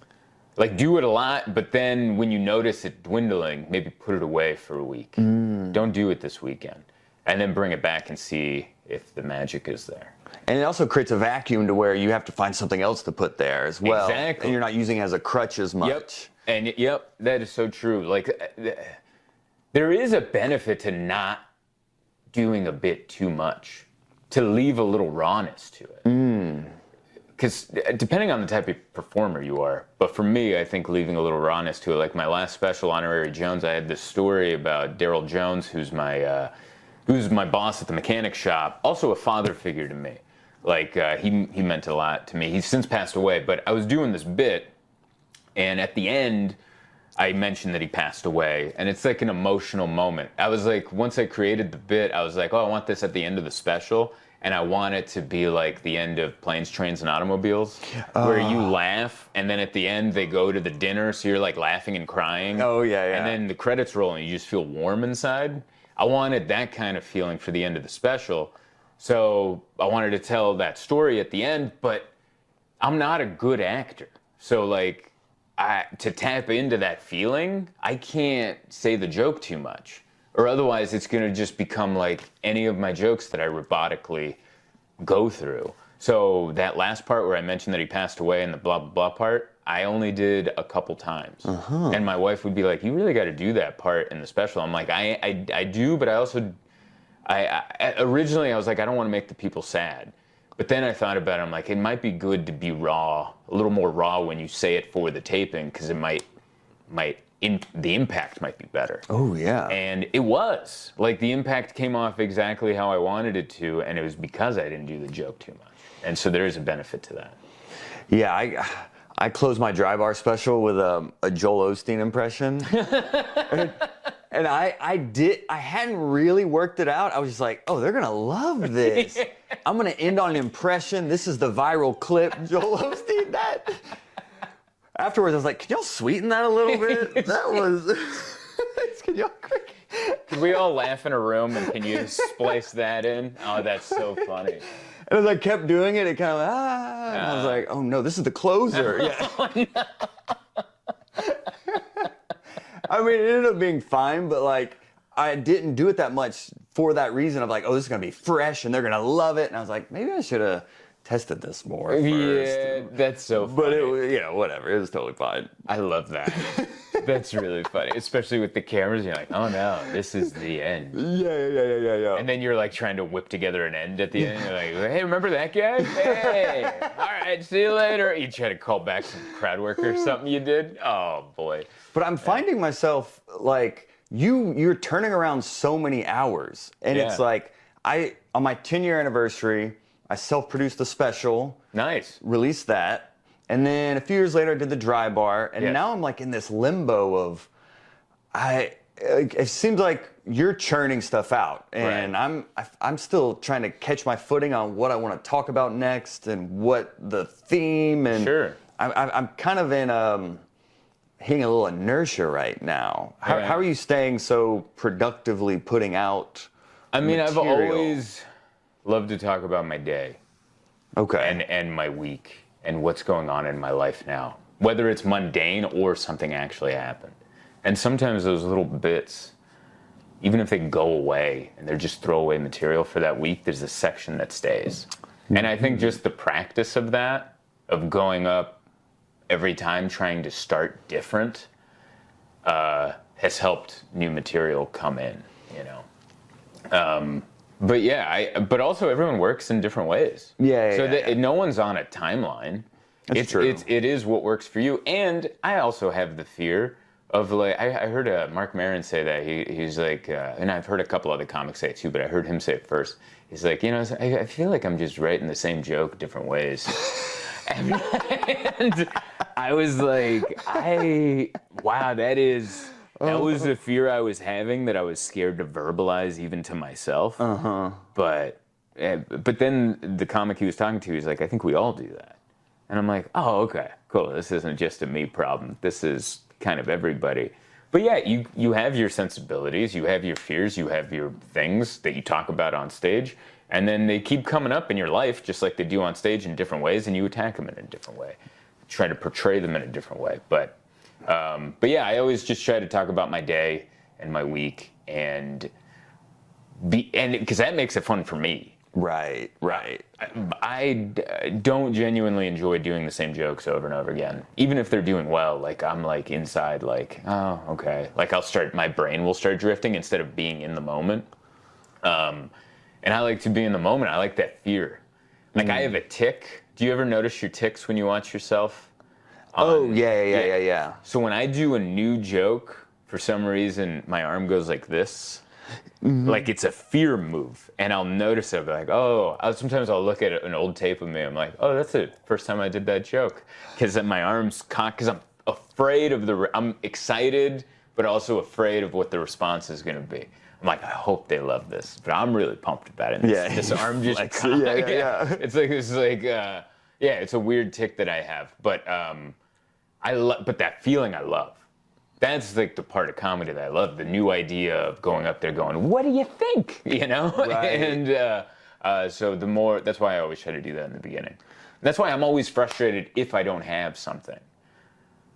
[SPEAKER 2] Like, do it a lot, but then when you notice it dwindling, maybe put it away for a week. Don't do it this weekend. And then bring it back and see if the magic is there.
[SPEAKER 1] And it also creates a vacuum to where you have to find something else to put there as well.
[SPEAKER 2] Exactly.
[SPEAKER 1] And you're not using it as a crutch as much.
[SPEAKER 2] Yep. And that is so true. Like, there is a benefit to not doing a bit too much, to leave a little rawness to it. Because depending on the type of performer you are, but for me, I think leaving a little rawness to it. Like my last special, Honorary Jones, I had this story about Daryl Jones, who's my boss at the mechanic shop, also a father figure to me. Like he meant a lot to me. He's since passed away, but I was doing this bit, and at the end, I mentioned that he passed away, and it's like an emotional moment. I was like, once I created the bit, I was like, oh, I want this at the end of the special. And I want it to be like the end of Planes, Trains, and Automobiles, where you laugh, and then at the end they go to the dinner, so you're like laughing and crying.
[SPEAKER 1] Oh, yeah.
[SPEAKER 2] And then the credits roll, and you just feel warm inside. I wanted that kind of feeling for the end of the special. So I wanted to tell that story at the end, but I'm not a good actor. So like, to tap into that feeling, I can't say the joke too much. Or otherwise, it's going to just become like any of my jokes that I robotically go through. So that last part where I mentioned that he passed away and the blah, blah, blah part, I only did a couple times. And my wife would be like, you really got to do that part in the special. I'm like, I do, but I also, originally I was like, I don't want to make the people sad. But then I thought about it, I'm like, it might be good to be raw, a little more raw when you say it for the taping, because it might the impact might be better.
[SPEAKER 1] Oh, yeah.
[SPEAKER 2] And it was. Like, the impact came off exactly how I wanted it to, and it was because I didn't do the joke too much. And so there is a benefit to that.
[SPEAKER 1] Yeah, I closed my Dry Bar special with a Joel Osteen impression. and I hadn't really worked it out. I was just like, oh, they're going to love this. I'm going to end on an impression. This is the viral clip. Joel Osteen, that... Afterwards, I was like, can y'all sweeten that a little bit? That was...
[SPEAKER 2] Can we all laugh in a room, and can you splice that in? Oh, that's so funny.
[SPEAKER 1] And as I kept doing it, it kind of, and I was like, oh no, this is the closer. Yeah.
[SPEAKER 2] Oh, no.
[SPEAKER 1] I mean, it ended up being fine, but like, I didn't do it that much for that reason of like, oh, this is going to be fresh, and they're going to love it. And I was like, maybe I should have tested this more first.
[SPEAKER 2] Yeah, that's so funny.
[SPEAKER 1] But it was, whatever. It was totally fine.
[SPEAKER 2] I love that. That's really funny, especially with the cameras. You're like, oh no, this is the end.
[SPEAKER 1] Yeah.
[SPEAKER 2] And then you're like trying to whip together an end at the end. You're like, hey, remember that guy? Hey, all right, see you later. You try to call back some crowd work or something you did. Oh boy.
[SPEAKER 1] But I'm finding myself like you're turning around so many hours, and it's like on my 10-year anniversary, I self-produced a special.
[SPEAKER 2] Nice.
[SPEAKER 1] Released that. And then a few years later, I did the Dry Bar. And now I'm like in this limbo of, it seems like you're churning stuff out. And
[SPEAKER 2] right.
[SPEAKER 1] I'm still trying to catch my footing on what I want to talk about next and what the theme. And
[SPEAKER 2] sure.
[SPEAKER 1] I'm kind of in hitting a little inertia right now. How are you staying so productively putting out material?
[SPEAKER 2] I've always loved to talk about my day.
[SPEAKER 1] Okay.
[SPEAKER 2] And my week and what's going on in my life now, whether it's mundane or something actually happened. And sometimes those little bits, even if they go away and they're just throwaway material for that week, there's a section that stays. And I think just the practice of that, of going up every time trying to start different, has helped new material come in, But also everyone works in different ways. No one's on a timeline.
[SPEAKER 1] That's true.
[SPEAKER 2] It is what works for you. And I also have the fear of like, I heard Mark Maron say that he's like, and I've heard a couple other comics say it too, but I heard him say it first. He's like, you know, I feel like I'm just writing the same joke different ways. And I was like, wow, that was the fear I was having, that I was scared to verbalize even to myself. But then the comic he was talking to, he's like, I think we all do that. And I'm like, oh, okay, cool. This isn't just a me problem. This is kind of everybody. But yeah, you have your sensibilities, you have your fears, you have your things that you talk about on stage, and then they keep coming up in your life just like they do on stage in different ways, and you attack them in a different way, try to portray them in a different way. But yeah, I always just try to talk about my day and my week, and because that makes it fun for me.
[SPEAKER 1] Right.
[SPEAKER 2] I don't genuinely enjoy doing the same jokes over and over again, even if they're doing well. Like, I'm like inside, like, oh, okay. Like, my brain will start drifting instead of being in the moment. And I like to be in the moment. I like that fear. Like, I have a tic. Do you ever notice your tics when you watch yourself? Yeah. So when I do a new joke, for some reason, my arm goes like this. Like, it's a fear move, and I'll notice it. Like, sometimes I'll look at an old tape of me. I'm like, oh, that's the first time I did that joke, because my arm's cocked. Because I'm afraid of I'm excited, but also afraid of what the response is going to be. I'm like, I hope they love this, but I'm really pumped about it. This arm just cocked. Yeah. It's it's a weird tic that I have, but but that feeling I love. That's like the part of comedy that I love, the new idea of going up there going, what do you think? You know? Right. And so that's why I always try to do that in the beginning. That's why I'm always frustrated if I don't have something.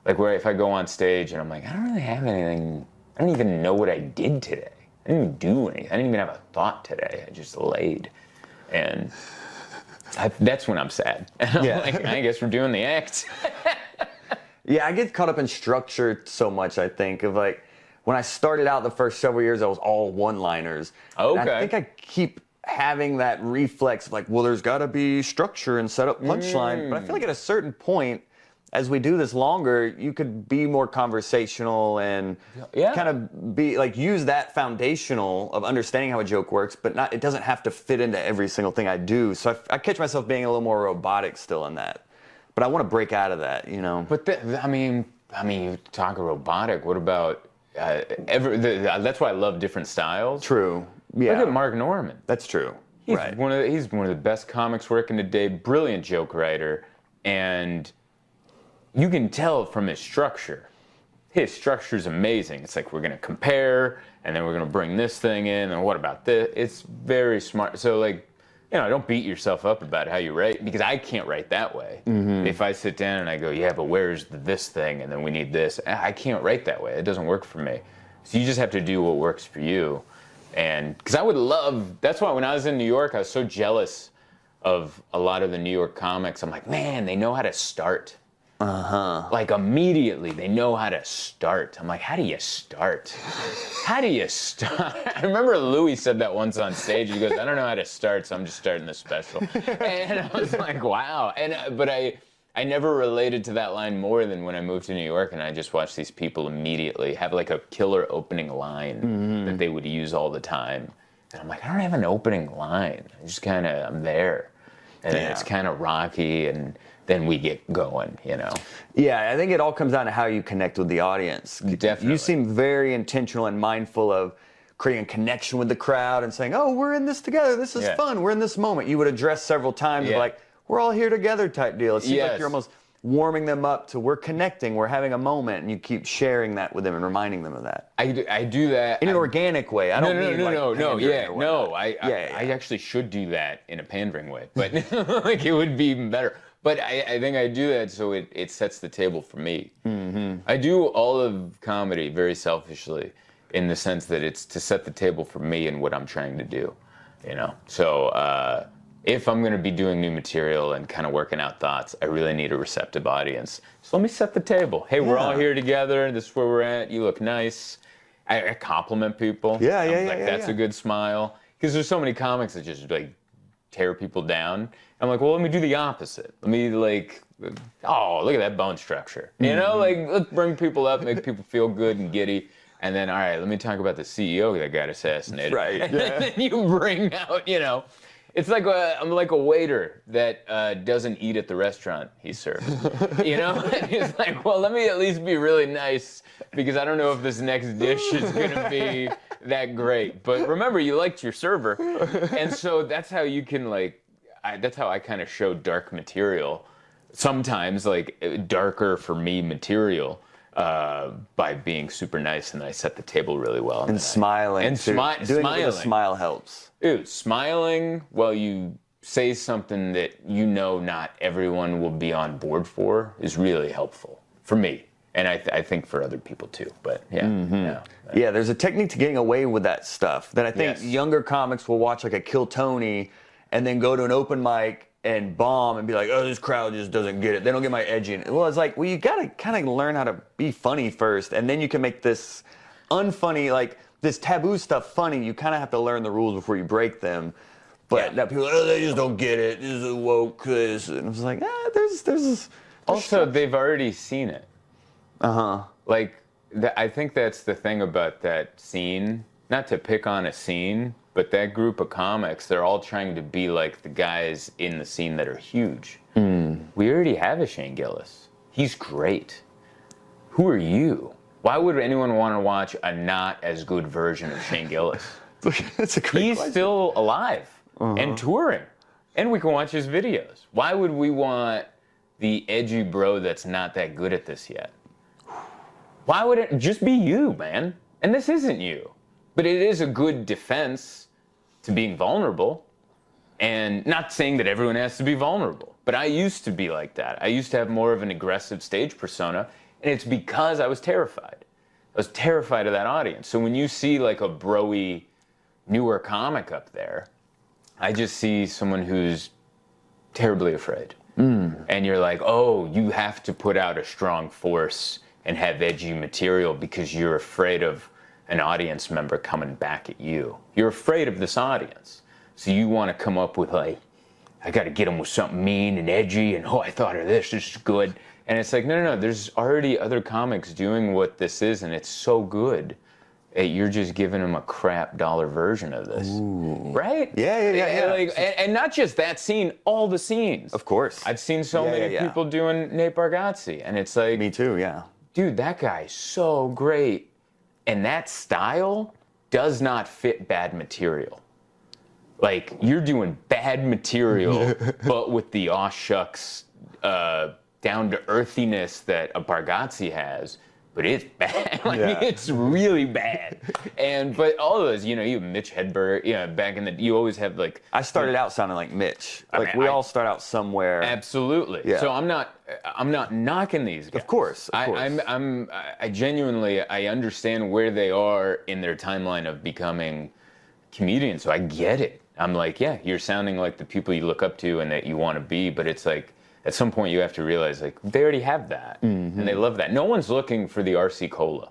[SPEAKER 2] Like, where if I go on stage and I'm like, I don't really have anything, I don't even know what I did today. I didn't even do anything. I didn't even have a thought today. I just laid. And that's when I'm sad. And I'm like, I guess we're doing the act.
[SPEAKER 1] Yeah, I get caught up in structure so much, I think, of like, when I started out the first several years, I was all one-liners.
[SPEAKER 2] Okay.
[SPEAKER 1] And I think I keep having that reflex of like, well, there's got to be structure and set up punchline. But I feel like at a certain point, as we do this longer, you could be more conversational and kind of be like, use that foundational of understanding how a joke works, but it doesn't have to fit into every single thing I do. So I catch myself being a little more robotic still in that. But I want to break out of that, you know.
[SPEAKER 2] But I mean, you talk robotic. What about that's why I love different styles.
[SPEAKER 1] True. Yeah.
[SPEAKER 2] Look at Mark Norman.
[SPEAKER 1] That's true.
[SPEAKER 2] He's one of the best comics working today. Brilliant joke writer, and you can tell from his structure. His structure is amazing. It's like, we're going to compare, and then we're going to bring this thing in, and what about this? It's very smart. So, like, you know, don't beat yourself up about how you write, because I can't write that way. If I sit down and I go, yeah, but where's this thing, and then we need this, I can't write that way. It doesn't work for me. So you just have to do what works for you. And because that's why when I was in New York, I was so jealous of a lot of the New York comics. I'm like, man, they know how to start. Like, immediately they know how to start. I'm like, how do you start? How do you start? I remember Louis said that once on stage. He goes, I don't know how to start, so I'm just starting the special. And I was like, wow. But I never related to that line more than when I moved to New York, and I just watched these people immediately have like a killer opening line that they would use all the time. And I'm like, I don't have an opening line. I'm there. And it's kind of rocky, and then we get going, you know?
[SPEAKER 1] Yeah, I think it all comes down to how you connect with the audience.
[SPEAKER 2] Definitely.
[SPEAKER 1] You seem very intentional and mindful of creating a connection with the crowd and saying, oh, we're in this together. This is fun. We're in this moment. You would address several times of like, we're all here together type deal. It seems like you're almost warming them up to, we're connecting, we're having a moment, and you keep sharing that with them and reminding them of that.
[SPEAKER 2] I do that
[SPEAKER 1] in an organic way. I don't mean
[SPEAKER 2] no. I actually should do that in a pandering way, but like, it would be even better. But I think I do that so it sets the table for me. I do all of comedy very selfishly, in the sense that it's to set the table for me and what I'm trying to do, you know? So if I'm going to be doing new material and kind of working out thoughts, I really need a receptive audience. So let me set the table. Hey, we're all here together. This is where we're at. You look nice. I compliment people. That's a good smile. Because there's so many comics that just like tear people down. I'm like, well, let me do the opposite. Let me like, oh, look at that bone structure. You know, like let's bring people up, make people feel good and giddy. And then, all right, let me talk about the CEO that got assassinated.
[SPEAKER 1] Right.
[SPEAKER 2] And then you bring out, you know, it's like I'm like a waiter that doesn't eat at the restaurant he serves. You know, and he's like, well, let me at least be really nice because I don't know if this next dish is gonna be that great. But remember, you liked your server, and so that's how you can like. That's how I kind of show dark material. Sometimes like darker for me material. By being super nice, and I set the table really well.
[SPEAKER 1] And smiling.
[SPEAKER 2] And
[SPEAKER 1] doing
[SPEAKER 2] smiling.
[SPEAKER 1] It with a smile helps.
[SPEAKER 2] Dude, smiling while you say something that you know not everyone will be on board for is really helpful for me. And I think for other people too. But yeah.
[SPEAKER 1] Yeah, there's a technique to getting away with that stuff that I think younger comics will watch like a Kill Tony and then go to an open mic and bomb and be like, oh, this crowd just doesn't get it. They don't get my edgy. Well, it's like, well, you got to kind of learn how to be funny first, and then you can make this unfunny, like this taboo stuff funny. You kind of have to learn the rules before you break them. But now people are like, oh, they just don't get it. This is woke, this. And I was like, there's
[SPEAKER 2] also, they've already seen it. Like, I think that's the thing about that scene. Not to pick on a scene, but that group of comics, they're all trying to be like the guys in the scene that are huge. We already have a Shane Gillis. He's great. Who are you? Why would anyone want to watch a not as good version of Shane Gillis?
[SPEAKER 1] That's a great
[SPEAKER 2] He's
[SPEAKER 1] question.
[SPEAKER 2] still alive and touring, and we can watch his videos. Why would we want the edgy bro that's not that good at this yet? Why would it just be you, man? And this isn't you. But it is a good defense to being vulnerable. And not saying that everyone has to be vulnerable, but I used to be like that. I used to have more of an aggressive stage persona, and it's because I was terrified. I was terrified of that audience. So when you see like a bro-y, newer comic up there, I just see someone who's terribly afraid. And you're like, oh, you have to put out a strong force and have edgy material because you're afraid of an audience member coming back at you. You're afraid of this audience. So you want to come up with like, I got to get them with something mean and edgy and, oh, I thought of this is good. And it's like, no, there's already other comics doing what this is, and it's so good. You're just giving them a crap dollar version of this. Right?
[SPEAKER 1] Yeah.
[SPEAKER 2] Like, and not just that scene, all the scenes.
[SPEAKER 1] Of course.
[SPEAKER 2] I've seen so many people doing Nate Bargatze, and it's like,
[SPEAKER 1] me too, yeah.
[SPEAKER 2] Dude, that guy's so great. And that style does not fit bad material. Like, you're doing bad material, but with the aw shucks, down-to-earthiness that a Bargatze has, but it's bad. It's really bad. But all of those, you know, you have Mitch Hedberg, back in you always have like...
[SPEAKER 1] I started out sounding like Mitch. We all start out somewhere.
[SPEAKER 2] Absolutely. Yeah. So I'm not knocking these guys.
[SPEAKER 1] Of course.
[SPEAKER 2] I genuinely, I understand where they are in their timeline of becoming comedians, so I get it. I'm like, yeah, you're sounding like the people you look up to and that you want to be, but it's like, at some point you have to realize, like, they already have that, and they love that. No one's looking for the RC Cola.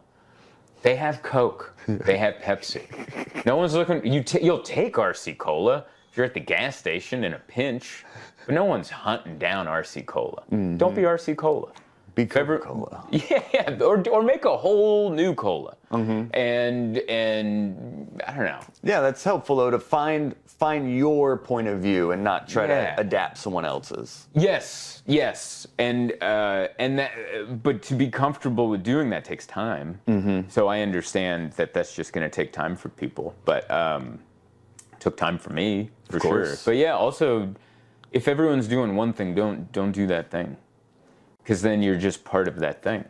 [SPEAKER 2] They have Coke. They have Pepsi. No one's looking, you'll take RC Cola if you're at the gas station in a pinch, but no one's hunting down RC Cola. Don't be RC Cola.
[SPEAKER 1] Be Coca-Cola.
[SPEAKER 2] Yeah, or make a whole new cola. And I don't know.
[SPEAKER 1] Yeah, that's helpful though, to find your point of view and not try to adapt someone else's.
[SPEAKER 2] Yes, and that, but to be comfortable with doing that takes time. So I understand that that's just going to take time for people, but it took time for me for sure. But yeah, also, if everyone's doing one thing, don't do that thing. Because then you're just part of that thing.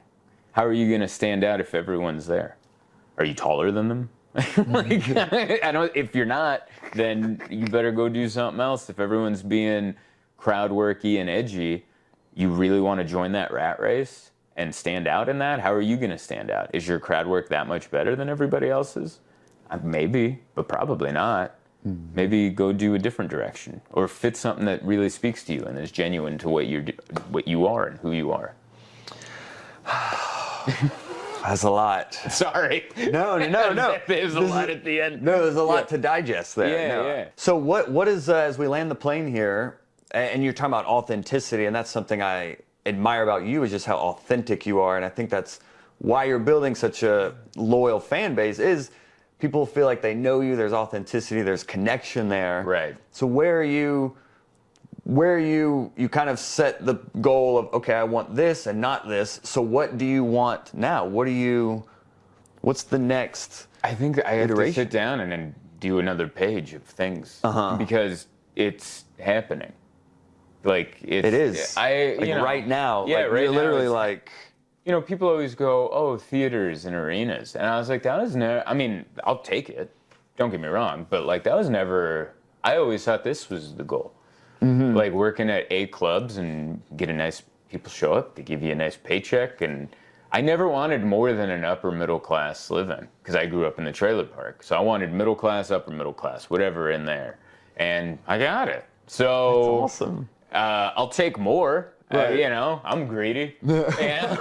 [SPEAKER 2] How are you going to stand out if everyone's there? Are you taller than them? If you're not, then you better go do something else. If everyone's being crowd worky and edgy, you really want to join that rat race and stand out in that? How are you going to stand out? Is your crowd work that much better than everybody else's? Maybe, but probably not. Maybe go do a different direction, or fit something that really speaks to you and is genuine to what you are and who you are.
[SPEAKER 1] That's a lot.
[SPEAKER 2] Sorry.
[SPEAKER 1] No.
[SPEAKER 2] There's a lot at the end.
[SPEAKER 1] No, there's a lot to digest there.
[SPEAKER 2] Yeah.
[SPEAKER 1] So what is, as we land the plane here, and you're talking about authenticity, and that's something I admire about you, is just how authentic you are, and I think that's why you're building such a loyal fan base, is people feel like they know you, there's authenticity, there's connection there.
[SPEAKER 2] Right.
[SPEAKER 1] So where you kind of set the goal of, okay, I want this and not this. So what do you want now? What's the next
[SPEAKER 2] I think I have to
[SPEAKER 1] iteration?
[SPEAKER 2] sit down and then do another page of things because it's happening. Like
[SPEAKER 1] It is. Right now.
[SPEAKER 2] Yeah,
[SPEAKER 1] like,
[SPEAKER 2] right
[SPEAKER 1] you're
[SPEAKER 2] now
[SPEAKER 1] literally
[SPEAKER 2] it's-
[SPEAKER 1] like,
[SPEAKER 2] people always go, oh, theaters and arenas. And I was like, that was never, I mean, I'll take it. Don't get me wrong. But like, that was never, I always thought this was the goal.
[SPEAKER 1] Mm-hmm.
[SPEAKER 2] Like working at A clubs and people show up, they give you a nice paycheck. And I never wanted more than an upper middle class living because I grew up in the trailer park. So I wanted middle class, upper middle class, whatever in there. And I got it. So
[SPEAKER 1] that's awesome.
[SPEAKER 2] I'll take more.
[SPEAKER 1] Right.
[SPEAKER 2] I'm greedy. Yeah.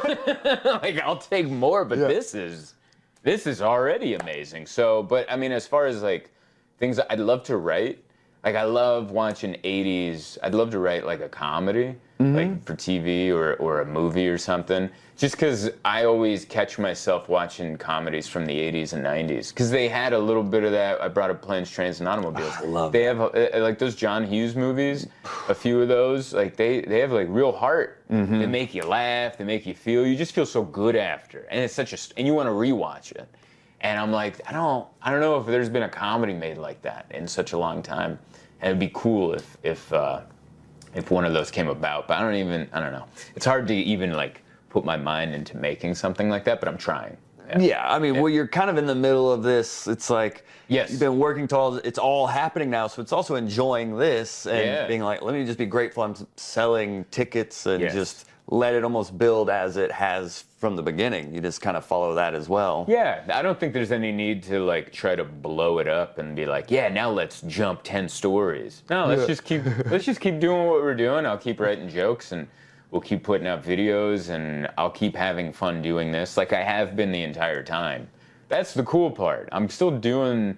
[SPEAKER 2] Like I'll take more, but this is already amazing. So, but I mean, as far as like things I'd love to write, like I love watching 80s. I'd love to write like a comedy, like for TV or a movie or something. Just because I always catch myself watching comedies from the 80s and 90s because they had a little bit of that. I brought up Planes, Trains, and Automobiles.
[SPEAKER 1] I love
[SPEAKER 2] they have like those John Hughes movies. A few of those, like they have like real heart. They make you laugh. They make you feel. You just feel so good after, and it's and you want to rewatch it. And I'm like, I don't know if there's been a comedy made like that in such a long time. And it'd be cool if one of those came about. But I don't know. It's hard to even like put my mind into making something like that, but I'm trying.
[SPEAKER 1] Yeah, I mean, well, you're kind of in the middle of this. It's like you've been working towards, it's all happening now, so it's also enjoying this and being like, let me just be grateful I'm selling tickets and just let it almost build as it has from the beginning. You just kind of follow that as well.
[SPEAKER 2] Yeah, I don't think there's any need to like try to blow it up and be like, yeah, now let's jump 10 stories. No, let's just keep doing what we're doing. I'll keep writing jokes and we'll keep putting out videos and I'll keep having fun doing this like I have been the entire time. That's the cool part. I'm still doing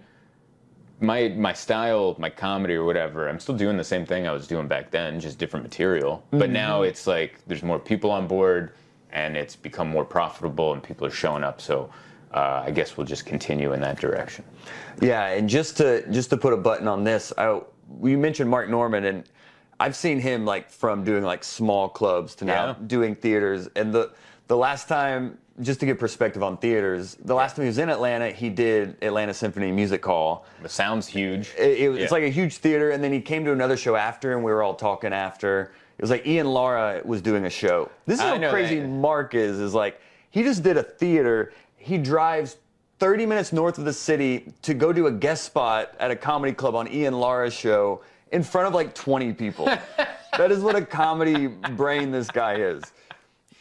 [SPEAKER 2] my style, my comedy or whatever. I'm still doing the same thing I was doing back then, just different material. But now it's like there's more people on board and it's become more profitable and people are showing up. So I guess we'll just continue in that direction.
[SPEAKER 1] Yeah, and just to put a button on this, you mentioned Mark Norman, and I've seen him like from doing like small clubs to now doing theaters. And the last time, just to give perspective on theaters, the last time he was in Atlanta, he did Atlanta Symphony Music Hall.
[SPEAKER 2] The sound's huge.
[SPEAKER 1] It's like a huge theater, and then he came to another show after, and we were all talking after. It was like Ian Lara was doing a show. This is how crazy Mark is like, he just did a theater. He drives 30 minutes north of the city to go do a guest spot at a comedy club on Ian Lara's show in front of like 20 people. That is what a comedy brain this guy is.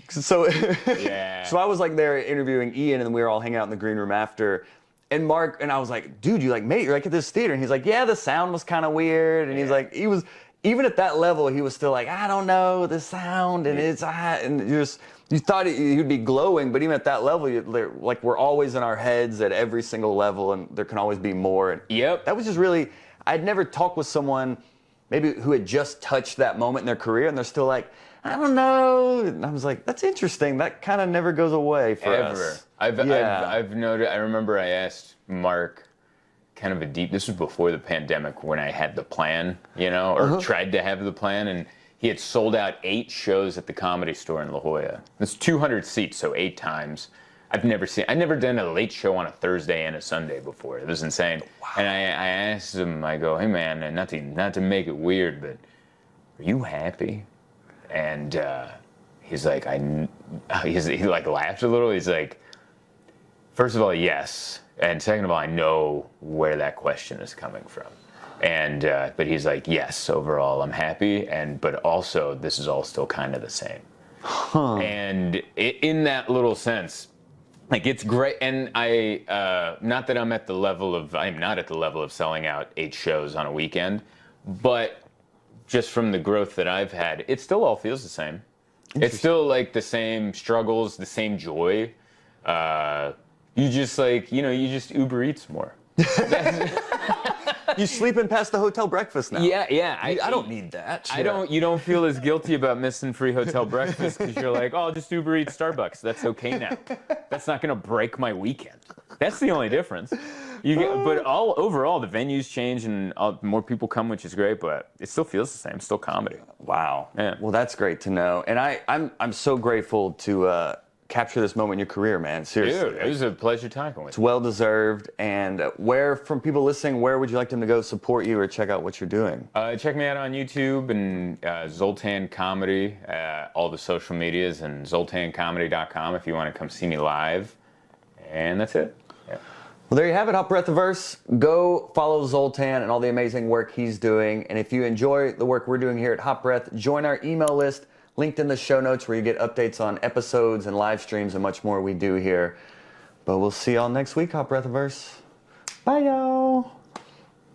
[SPEAKER 1] So, so I was like there interviewing Ian, and we were all hanging out in the green room after. And Mark, and I was like, dude, you're like at this theater. And he's like, yeah, the sound was kind of weird. And he's like, even at that level, he was still like, I don't know, the sound, and it's, and you thought he'd be glowing, but even at that level, like we're always in our heads at every single level, and there can always be more. And that was just really, I'd never talked with someone maybe who had just touched that moment in their career, and they're still like, I don't know. And I was like, that's interesting. That kind of never goes away for us.
[SPEAKER 2] I've noted, I remember I asked Mark kind of this was before the pandemic when I had the plan, or tried to have the plan, and he had sold out 8 shows at the Comedy Store in La Jolla. It's 200 seats, so 8 times. I've never done a late show on a Thursday and a Sunday before. It was insane. Wow. And I asked him, I go, hey man, and not to make it weird, but are you happy? And he's like, he like laughed a little. He's like, first of all, yes. And second of all, I know where that question is coming from. And but he's like, yes, overall, I'm happy. But also, this is all still kind of the same. And in that little sense, like it's great. And not that I'm not at the level of selling out 8 shows on a weekend, but just from the growth that I've had, it still all feels the same. It's still like the same struggles, the same joy. You just like, you just Uber Eats more.
[SPEAKER 1] You sleeping past the hotel breakfast now.
[SPEAKER 2] Yeah.
[SPEAKER 1] I don't need that.
[SPEAKER 2] You don't feel as guilty about missing free hotel breakfast because you're like, oh, I'll just Uber Eats Starbucks. That's okay now. That's not going to break my weekend. That's the only difference. But overall, the venues change and more people come, which is great, but it still feels the same. It's still comedy.
[SPEAKER 1] Wow.
[SPEAKER 2] Yeah.
[SPEAKER 1] Well, that's great to know. And I'm so grateful to capture this moment in your career, man. Seriously.
[SPEAKER 2] Dude, it was a pleasure talking with
[SPEAKER 1] It's
[SPEAKER 2] you.
[SPEAKER 1] well deserved. And from people listening, where would you like them to go support you or check out what you're doing?
[SPEAKER 2] Check me out on YouTube and Zoltan Comedy, all the social medias, and zoltancomedy.com if you want to come see me live. And that's it. Yeah.
[SPEAKER 1] Well, there you have it, Hot Breath of Verse. Go follow Zoltan and all the amazing work he's doing. And if you enjoy the work we're doing here at Hot Breath, join our email list, linked in the show notes, where you get updates on episodes and live streams and much more we do here. But we'll see y'all next week, Hot Breath of Verse. Bye, y'all.